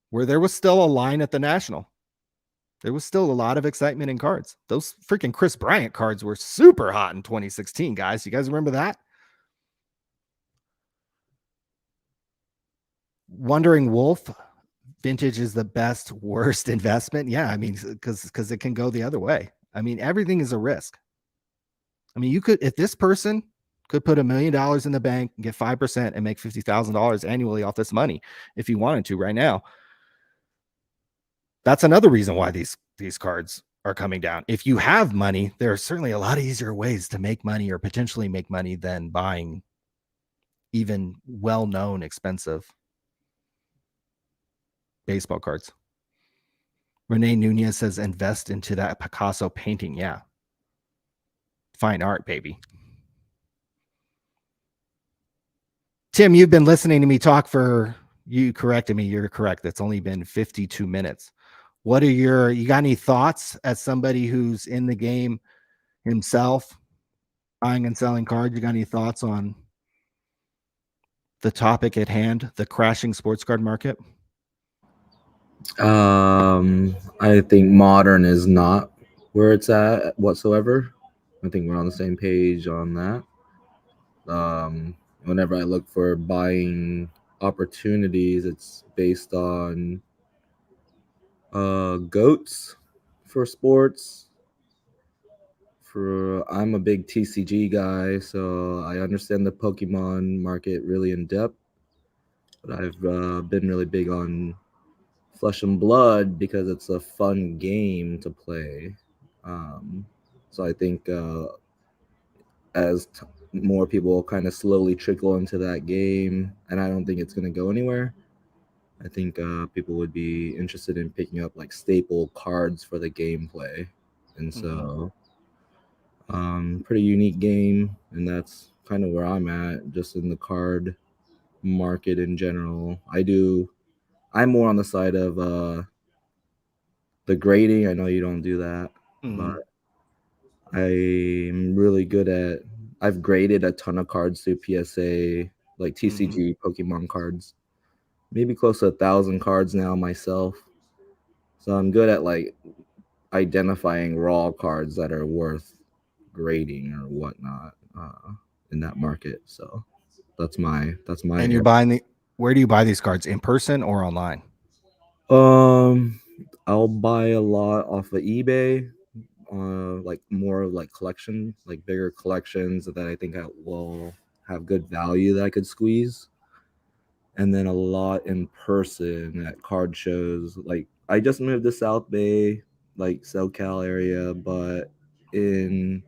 where there was still a line at the National. There was still a lot of excitement in cards. Those freaking Chris Bryant cards were super hot in 2016, guys. You guys remember that? Wandering Wolf, vintage is the best, worst investment. Yeah, I mean, because it can go the other way. I mean, everything is a risk. I mean, you could, if this person could put $1 million in the bank and get 5% and make $50,000 annually off this money, if he wanted to right now, that's another reason why these cards are coming down. If you have money, there are certainly a lot easier ways to make money or potentially make money than buying even well-known expensive baseball cards. Renee Nunez says, invest into that Picasso painting. Yeah. Fine art, baby. Tim, you've been listening to me talk you corrected me. You're correct. It's only been 52 minutes. What are you got any thoughts as somebody who's in the game himself, buying and selling cards? You got any thoughts on the topic at hand, the crashing sports card market? I think modern is not where it's at whatsoever. I think we're on the same page on that. Whenever I look for buying opportunities, it's based on goats for sports. I'm a big TCG guy, so I understand the Pokemon market really in depth. But I've been really big on Flesh and Blood because it's a fun game to play. So I think as more people kind of slowly trickle into that game, and I don't think it's going to go anywhere. I think people would be interested in picking up like staple cards for the gameplay, and so pretty unique game, and that's kind of where I'm at, just in the card market in general. I'm more on the side of the grading. I know you don't do that, but I'm really good at. I've graded a ton of cards through PSA, like TCG Pokemon cards, maybe close to 1,000 cards now myself. So I'm good at like identifying raw cards that are worth grading or whatnot in that market. So that's my. And you're buying where do you buy these cards, in person or online? I'll buy a lot off of eBay. Like more like collection, like bigger collections that I think will have good value that I could squeeze. and then a lot in person at card shows. Like I just moved to South Bay, like SoCal area, but in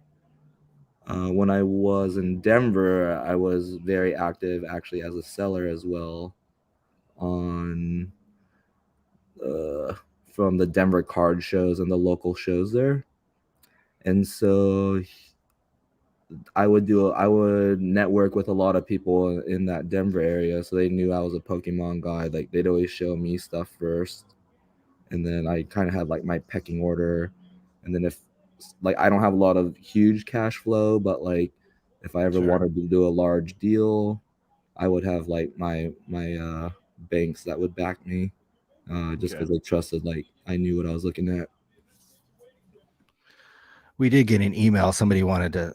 when I was in Denver, I was very active actually as a seller as well on uh, from the Denver card shows and the local shows there. And so I would network with a lot of people in that Denver area, so they knew I was a Pokemon guy. Like they'd always show me stuff first, and then I kind of had like my pecking order. And then if like I don't have a lot of huge cash flow, but like if I ever Sure. wanted to do a large deal, I would have like my banks that would back me, just Okay. because they trusted like I knew what I was looking at. We did get an email. Somebody wanted to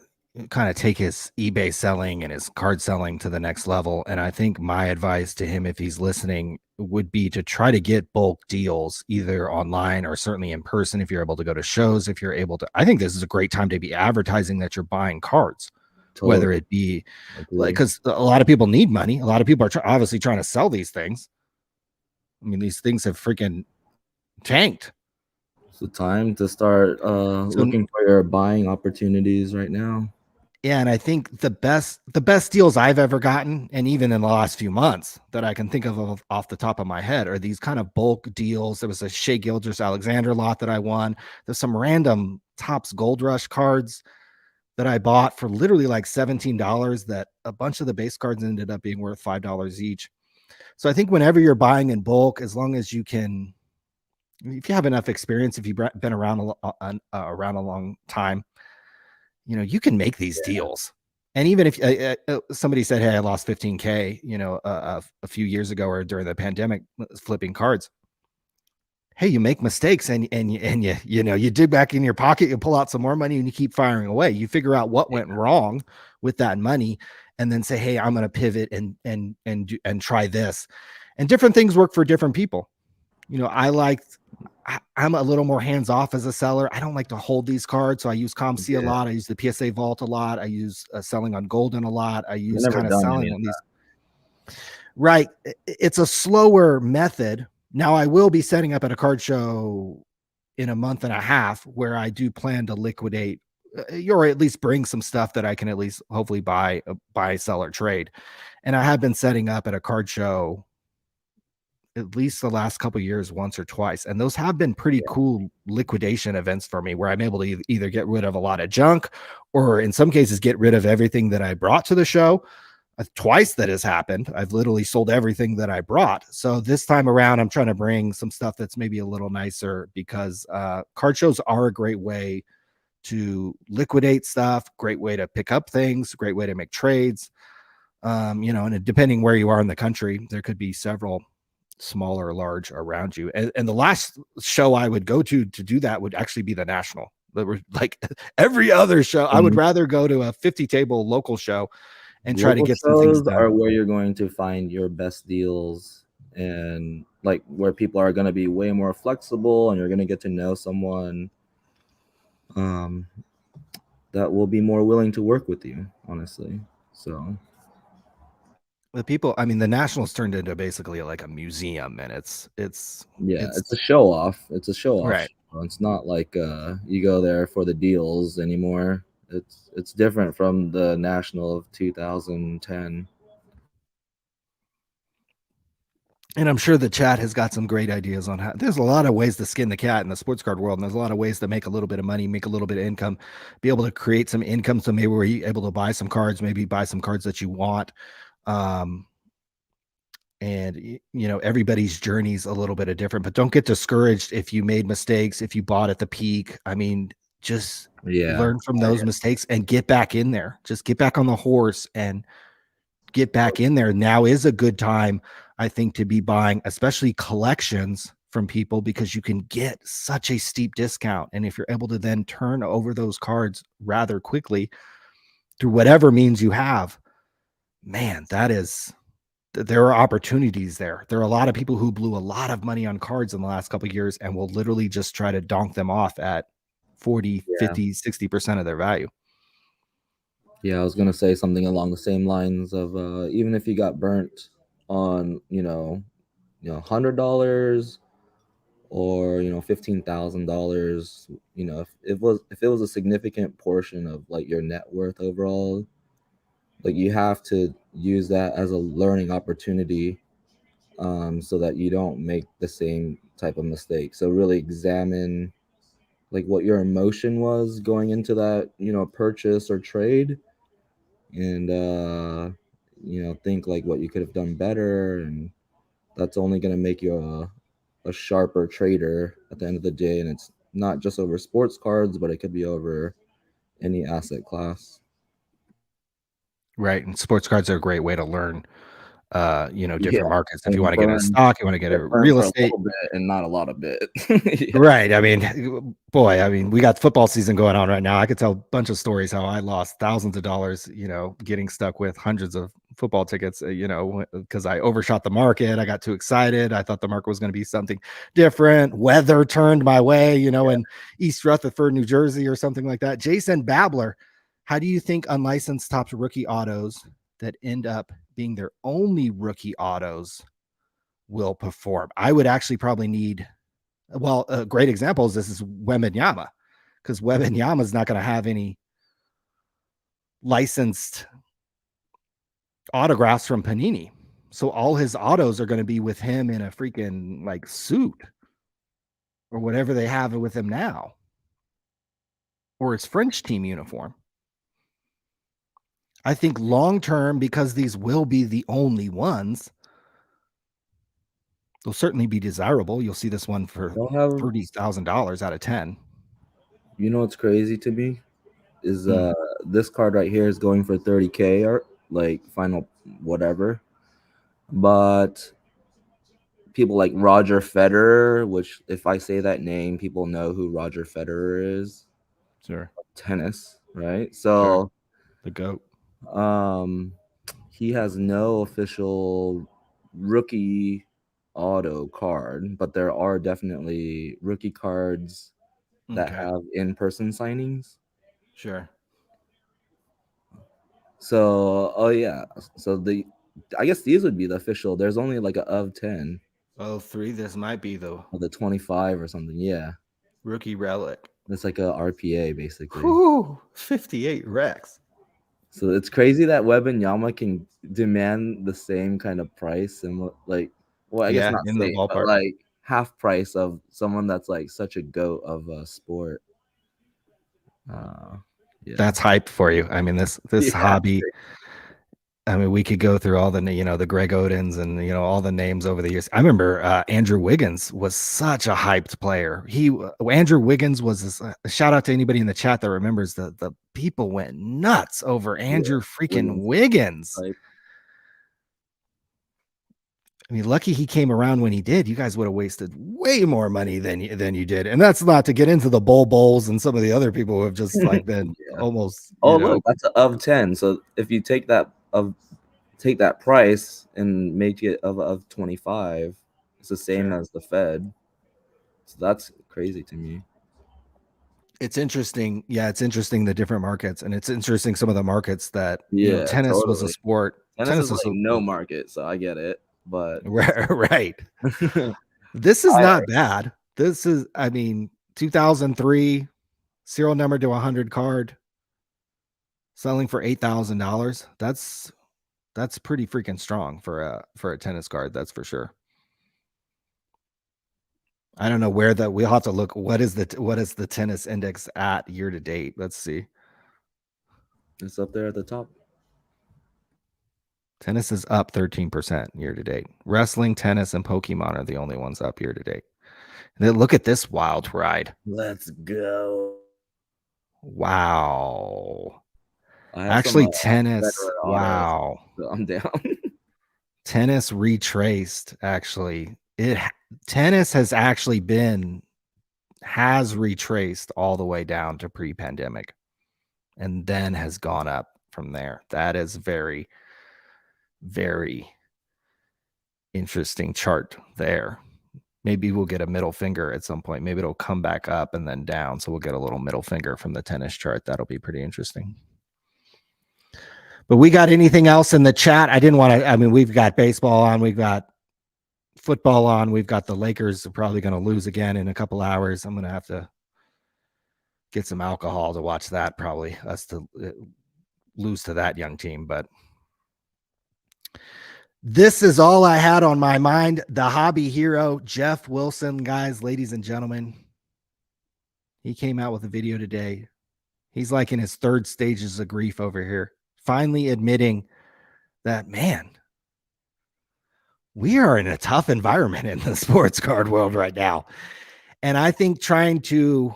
kind of take his eBay selling and his card selling to the next level. And I think my advice to him, if he's listening, would be to try to get bulk deals either online or certainly in person if you're able to go to shows. If you're able to, I think this is a great time to be advertising that you're buying cards, whether Totally it be like, agree. because a lot of people need money. A lot of people are obviously trying to sell these things. I mean, these things have freaking tanked. So time to start So looking for your buying opportunities right now. yeah, and I think the best deals I've ever gotten, and even in the last few months that I can think of off the top of my head, are these kind of bulk deals. There was a Shea Gilders Alexander lot that I won. There's some random Topps Gold Rush cards that I bought for literally like $17 that a bunch of the base cards ended up being worth $5 each. So I think whenever you're buying in bulk, as long as you can, if you have enough experience, if you've been around a long time, you can make these deals. And even if somebody said, hey, I lost 15K, a few years ago or during the pandemic flipping cards. Hey, you make mistakes and you dig back in your pocket, you pull out some more money and you keep firing away. You figure out what went wrong with that money and then say, hey, I'm going to pivot and try this. And different things work for different people. I'm a little more hands off as a seller. I don't like to hold these cards. So I use ComC a Yeah, lot. I use the PSA Vault a lot. I use selling on Golden a lot. I I've use never kind of done any selling of on these. Right. It's a slower method. Now I will be setting up at a card show in a month and a half where I do plan to liquidate or at least bring some stuff that I can at least hopefully buy, sell, or trade. And I have been setting up at a card show at least the last couple years once or twice, and those have been pretty that. cool liquidation events for me where I'm able to either get rid of a lot of junk or in some cases get rid of everything that I brought to the show. Twice that has happened. I've literally sold everything that I brought. So this time around I'm trying to bring some stuff that's maybe a little nicer because card shows are a great way to liquidate stuff, great way to pick up things, great way to make trades. And depending where you are in the country, there could be several small or large around you. And the last show I would go to do that would actually be the National. That were like every other show. I would Mhm. rather go to a 50 table local show and try to Local get some things shows done. are where you're going to find your best deals, and like where people are going to be way more flexible and you're going to get to know someone um, that will be more willing to work with you, honestly. So The people, I mean, the Nationals turned into basically like a museum, and yeah, it's it's a show off. It's a show off right. show. It's not like you go there for the deals anymore. It's different from the National of 2010. And I'm sure the chat has got some great ideas on how there's a lot of ways to skin the cat in the sports card world. And there's a lot of ways to make a little bit of money, make a little bit of income, be able to create some income. So maybe we're able to buy some cards, maybe buy some cards that you want. Um, and everybody's journey is a little bit of different, but don't get discouraged if you made mistakes, if you bought at the peak. I mean, just Yeah, learn from those mistakes and get back in there. Just get back on the horse and get back in there. Now is a good time, I think, to be buying, especially collections from people, because you can get such a steep discount. And if you're able to then turn over those cards rather quickly through whatever means you have, man, there are opportunities there. There are a lot of people who blew a lot of money on cards in the last couple of years and will literally just try to donk them off at 40, yeah. 50, 60% of their value. Yeah, I was gonna say something along the same lines of even if you got burnt on $100 or $15,000. If it was a significant portion of like your net worth overall, like you have to use that as a learning opportunity, so that you don't make the same type of mistake. So really examine like what your emotion was going into that purchase or trade, and think like what you could have done better, and that's only going to make you a sharper trader at the end of the day. And it's not just over sports cards, but it could be over any asset class. Right. And sports cards are a great way to learn, Yeah, different markets. If you and want to get a stock, you want to get a burn real for a estate. little bit and not a lot of bit. Yeah. Right. I mean, boy, I mean, we got football season going on right now. I could tell a bunch of stories how I lost thousands of dollars, getting stuck with hundreds of football tickets, because I overshot the market. I got too excited. I thought the market was going to be something different. Weather turned my way, in East Rutherford, New Jersey, or something like that. Jason Babler, how do you think unlicensed top rookie autos that end up being their only rookie autos will perform? I would actually probably need, well, a great example is this is Wembenyama, because Wembenyama is not going to have any licensed autographs from Panini. So all his autos are going to be with him in a freaking like suit or whatever they have with him now, or his French team uniform. I think long term, because these will be the only ones, they'll certainly be desirable. You'll see this one for They'll have, $30,000 out of 10. what's crazy to me is this card right here is going for 30K or like final whatever. But people like Roger Federer, which if I say that name, people know who Roger Federer is. Sure. Tennis, right? Sure. So The GOAT. he has no official rookie auto card, but there are definitely rookie cards that have in-person signings. Sure. So, oh yeah. So I guess these would be the official. There's only like a of 10. Oh, 3. This might be the Or the 25 or something. Yeah. rookie relic. It's like a RPA basically. Whew, 58 Rex. So it's crazy that Wembenyama can demand the same kind of price and like, well, I guess not in the same, but ballpark. like half price of someone that's like such a goat of a sport. Yeah. That's hype for you. I mean, this hobby. I mean, we could go through all the, the Greg Odins and, all the names over the years. I remember Andrew Wiggins was such a hyped player. Andrew Wiggins was this, shout out to anybody in the chat that remembers the people went nuts over Andrew freaking Wiggins. Like, I mean, lucky he came around when he did. You guys would have wasted way more money than you did. And that's not to get into the Bowls and some of the other people who have just like been almost. Look, that's a of 10. So if you take that price and make it of 25, it's the same as the Fed. So that's crazy to me. It's interesting. Yeah, it's interesting the different markets, and it's interesting some of the markets that tennis was a sport. Tennis is like no market, so I get it. But right. This is not bad. This is, I mean, 2003 serial number to 100 card selling for $8,000. That's pretty freaking strong for a tennis card. That's for sure. I don't know where we'll have to look. What is the tennis index at year to date? Let's see. It's up there at the top. Tennis is up 13% year to date. Wrestling, tennis, and Pokemon are the only ones up year to date. And then look at this wild ride. Let's go. Wow. Actually, tennis. Wow. So I'm down. Tennis retraced, actually. Tennis has retraced all the way down to pre-pandemic and then has gone up from there. That is very, very interesting chart there. Maybe we'll get a middle finger at some point. Maybe it'll come back up and then down. So we'll get a little middle finger from the tennis chart. That'll be pretty interesting. But we got anything else in the chat? I didn't want to. I mean, we've got baseball on, we've got football on, we've got the Lakers are probably going to lose again in a couple hours. I'm going to have to get some alcohol to watch that, probably us to lose to that young team. But this is all I had on my mind. The hobby hero, Geoff Wilson, guys, ladies and gentlemen. He came out with a video today. He's like in his third stages of grief over here, finally admitting that, man, we are in a tough environment in the sports card world right now. And I think trying to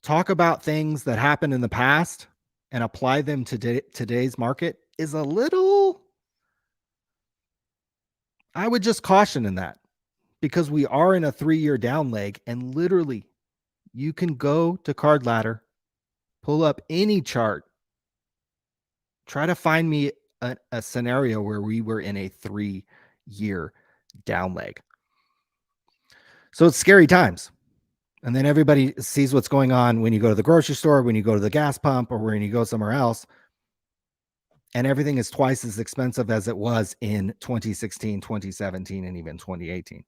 talk about things that happened in the past and apply them to today's market is a little, I would just caution in that, because we are in a 3-year down leg, and literally you can go to Card Ladder, pull up any chart, try to find me a scenario where we were in a 3-year down leg. So it's scary times. And then everybody sees what's going on when you go to the grocery store, when you go to the gas pump, or when you go somewhere else. And everything is twice as expensive as it was in 2016, 2017, and even 2018.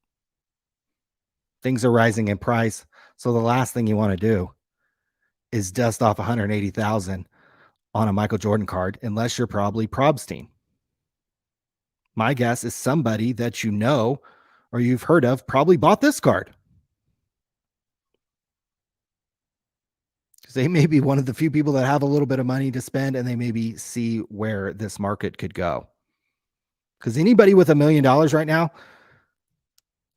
Things are rising in price. So the last thing you want to do is dust off 180,000 on a Michael Jordan card, unless you're probably Probstein. My guess is somebody that you know or you've heard of probably bought this card. Because they may be one of the few people that have a little bit of money to spend, and they maybe see where this market could go. Because anybody with $1 million right now,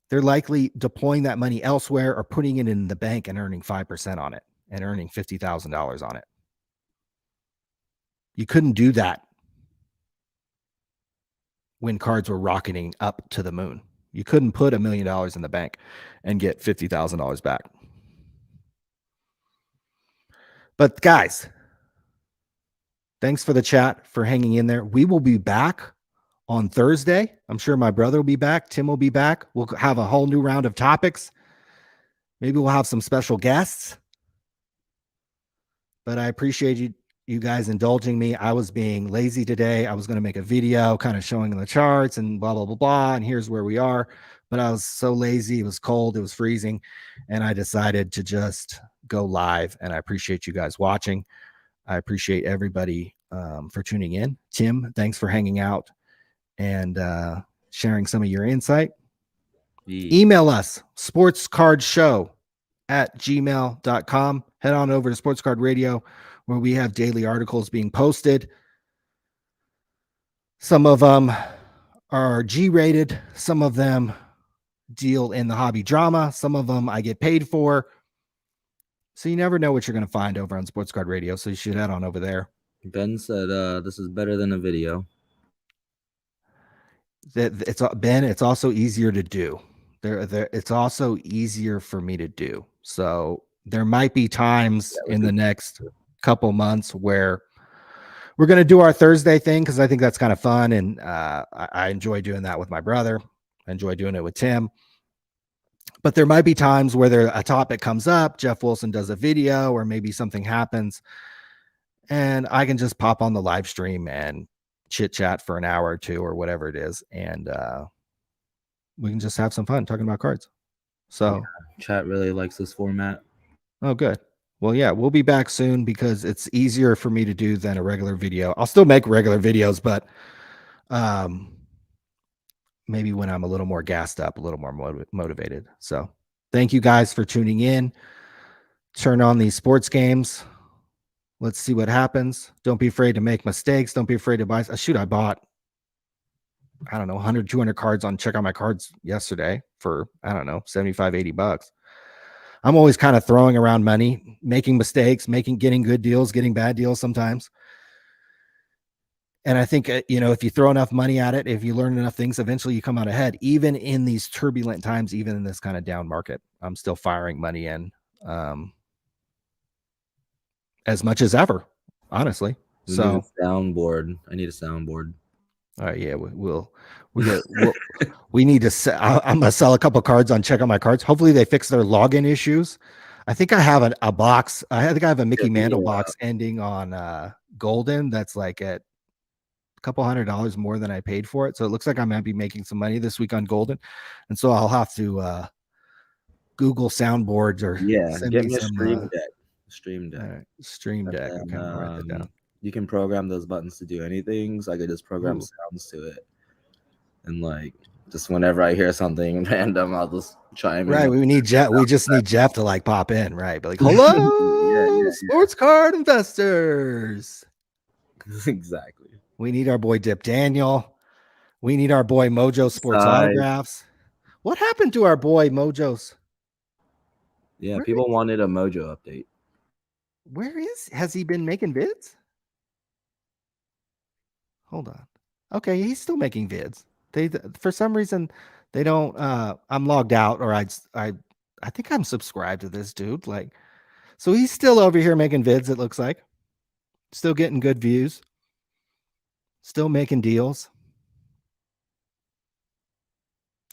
they're likely deploying that money elsewhere or putting it in the bank and earning 5% on it and earning $50,000 on it. You couldn't do that when cards were rocketing up to the moon. You couldn't put $1 million in the bank and get $50,000 back. But guys, thanks for the chat, for hanging in there. We will be back on Thursday. I'm sure my brother will be back. Tim will be back. We'll have a whole new round of topics. Maybe we'll have some special guests. But I appreciate you guys indulging me. I was being lazy today. I was going to make a video kind of showing the charts and blah, blah, blah, blah. And here's where we are. But I was so lazy. It was cold. It was freezing. And I decided to just go live. And I appreciate you guys watching. I appreciate everybody for tuning in. Tim, thanks for hanging out and sharing some of your insight. Email us, sportscardshow@gmail.com. Head on over to Sports Card Radio, where we have daily articles being posted. Some of them are G-rated. Some of them deal in the hobby drama. Some of them I get paid for. So you never know what you're going to find over on Sports Card Radio. So you should head on over there. Ben said this is better than a video. It's also easier to do. It's also easier for me to do. So there might be times in the next couple months where we're going to do our Thursday thing, because I think that's kind of fun. And I enjoy doing that with my brother. I enjoy doing it with Tim. But there might be times where a topic comes up, Geoff Wilson does a video, or maybe something happens, and I can just pop on the live stream and chit chat for an hour or two or whatever it is. And we can just have some fun talking about cards. So yeah, chat really likes this format. Oh, good. Well, yeah, we'll be back soon, because it's easier for me to do than a regular video. I'll still make regular videos, but maybe when I'm a little more gassed up, a little more motivated. So thank you guys for tuning in. Turn on these sports games. Let's see what happens. Don't be afraid to make mistakes. Don't be afraid to buy. Shoot, I bought, I don't know, 100, 200 cards on Check Out My Cards yesterday for, I don't know, 75, 80 bucks. I'm always kind of throwing around money, making mistakes, getting good deals, getting bad deals sometimes. And I think, if you throw enough money at it, if you learn enough things, eventually you come out ahead, even in these turbulent times, even in this kind of down market. I'm still firing money in as much as ever, honestly. We need a soundboard. I need a soundboard. All right, yeah, we need to. I'm gonna sell a couple cards on Check Out My Cards. Hopefully, they fix their login issues. I think I have a box. I think I have a Mickey Mantle box ending on golden that's like at a couple $100 more than I paid for it. So it looks like I'm gonna be making some money this week on golden, and so I'll have to Google soundboards or send get me me a some Stream Deck. Stream And Deck. Okay, I'll write that down. You can program those buttons to do anything, so I could just program Ooh. sounds to it, and like just whenever I hear something random, I'll just chime in. Right, we need Geoff. We just need Geoff to like pop in, right? But like, hello, sports card investors. Exactly. We need our boy Dip Daniel. We need our boy Mojo Sports Autographs. What happened to our boy Mojo's? Yeah, people wanted a Mojo update. Where has he been making vids? Hold on. Okay, he's still making vids. They for some reason they don't I'm logged out, or I think I'm subscribed to this dude. Like, so he's still over here making vids, it looks like. Still getting good views. Still making deals.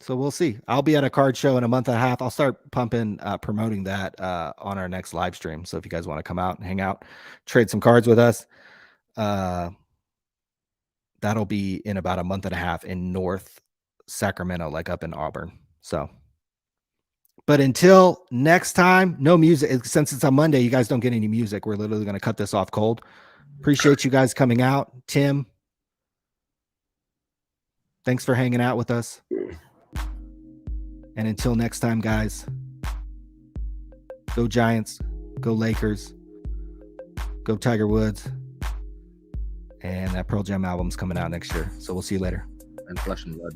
So we'll see. I'll be at a card show in a month and a half. I'll start promoting that on our next live stream. So if you guys want to come out and hang out, trade some cards with us, that'll be in about a month and a half in North Sacramento, like up in Auburn. So, but until next time, no music. Since it's on Monday, you guys don't get any music. We're literally going to cut this off cold. Appreciate you guys coming out. Tim, thanks for hanging out with us. And until next time, guys, go Giants, go Lakers, go Tiger Woods. And that Pearl Jam album's coming out next year. So we'll see you later. And Flesh and Blood.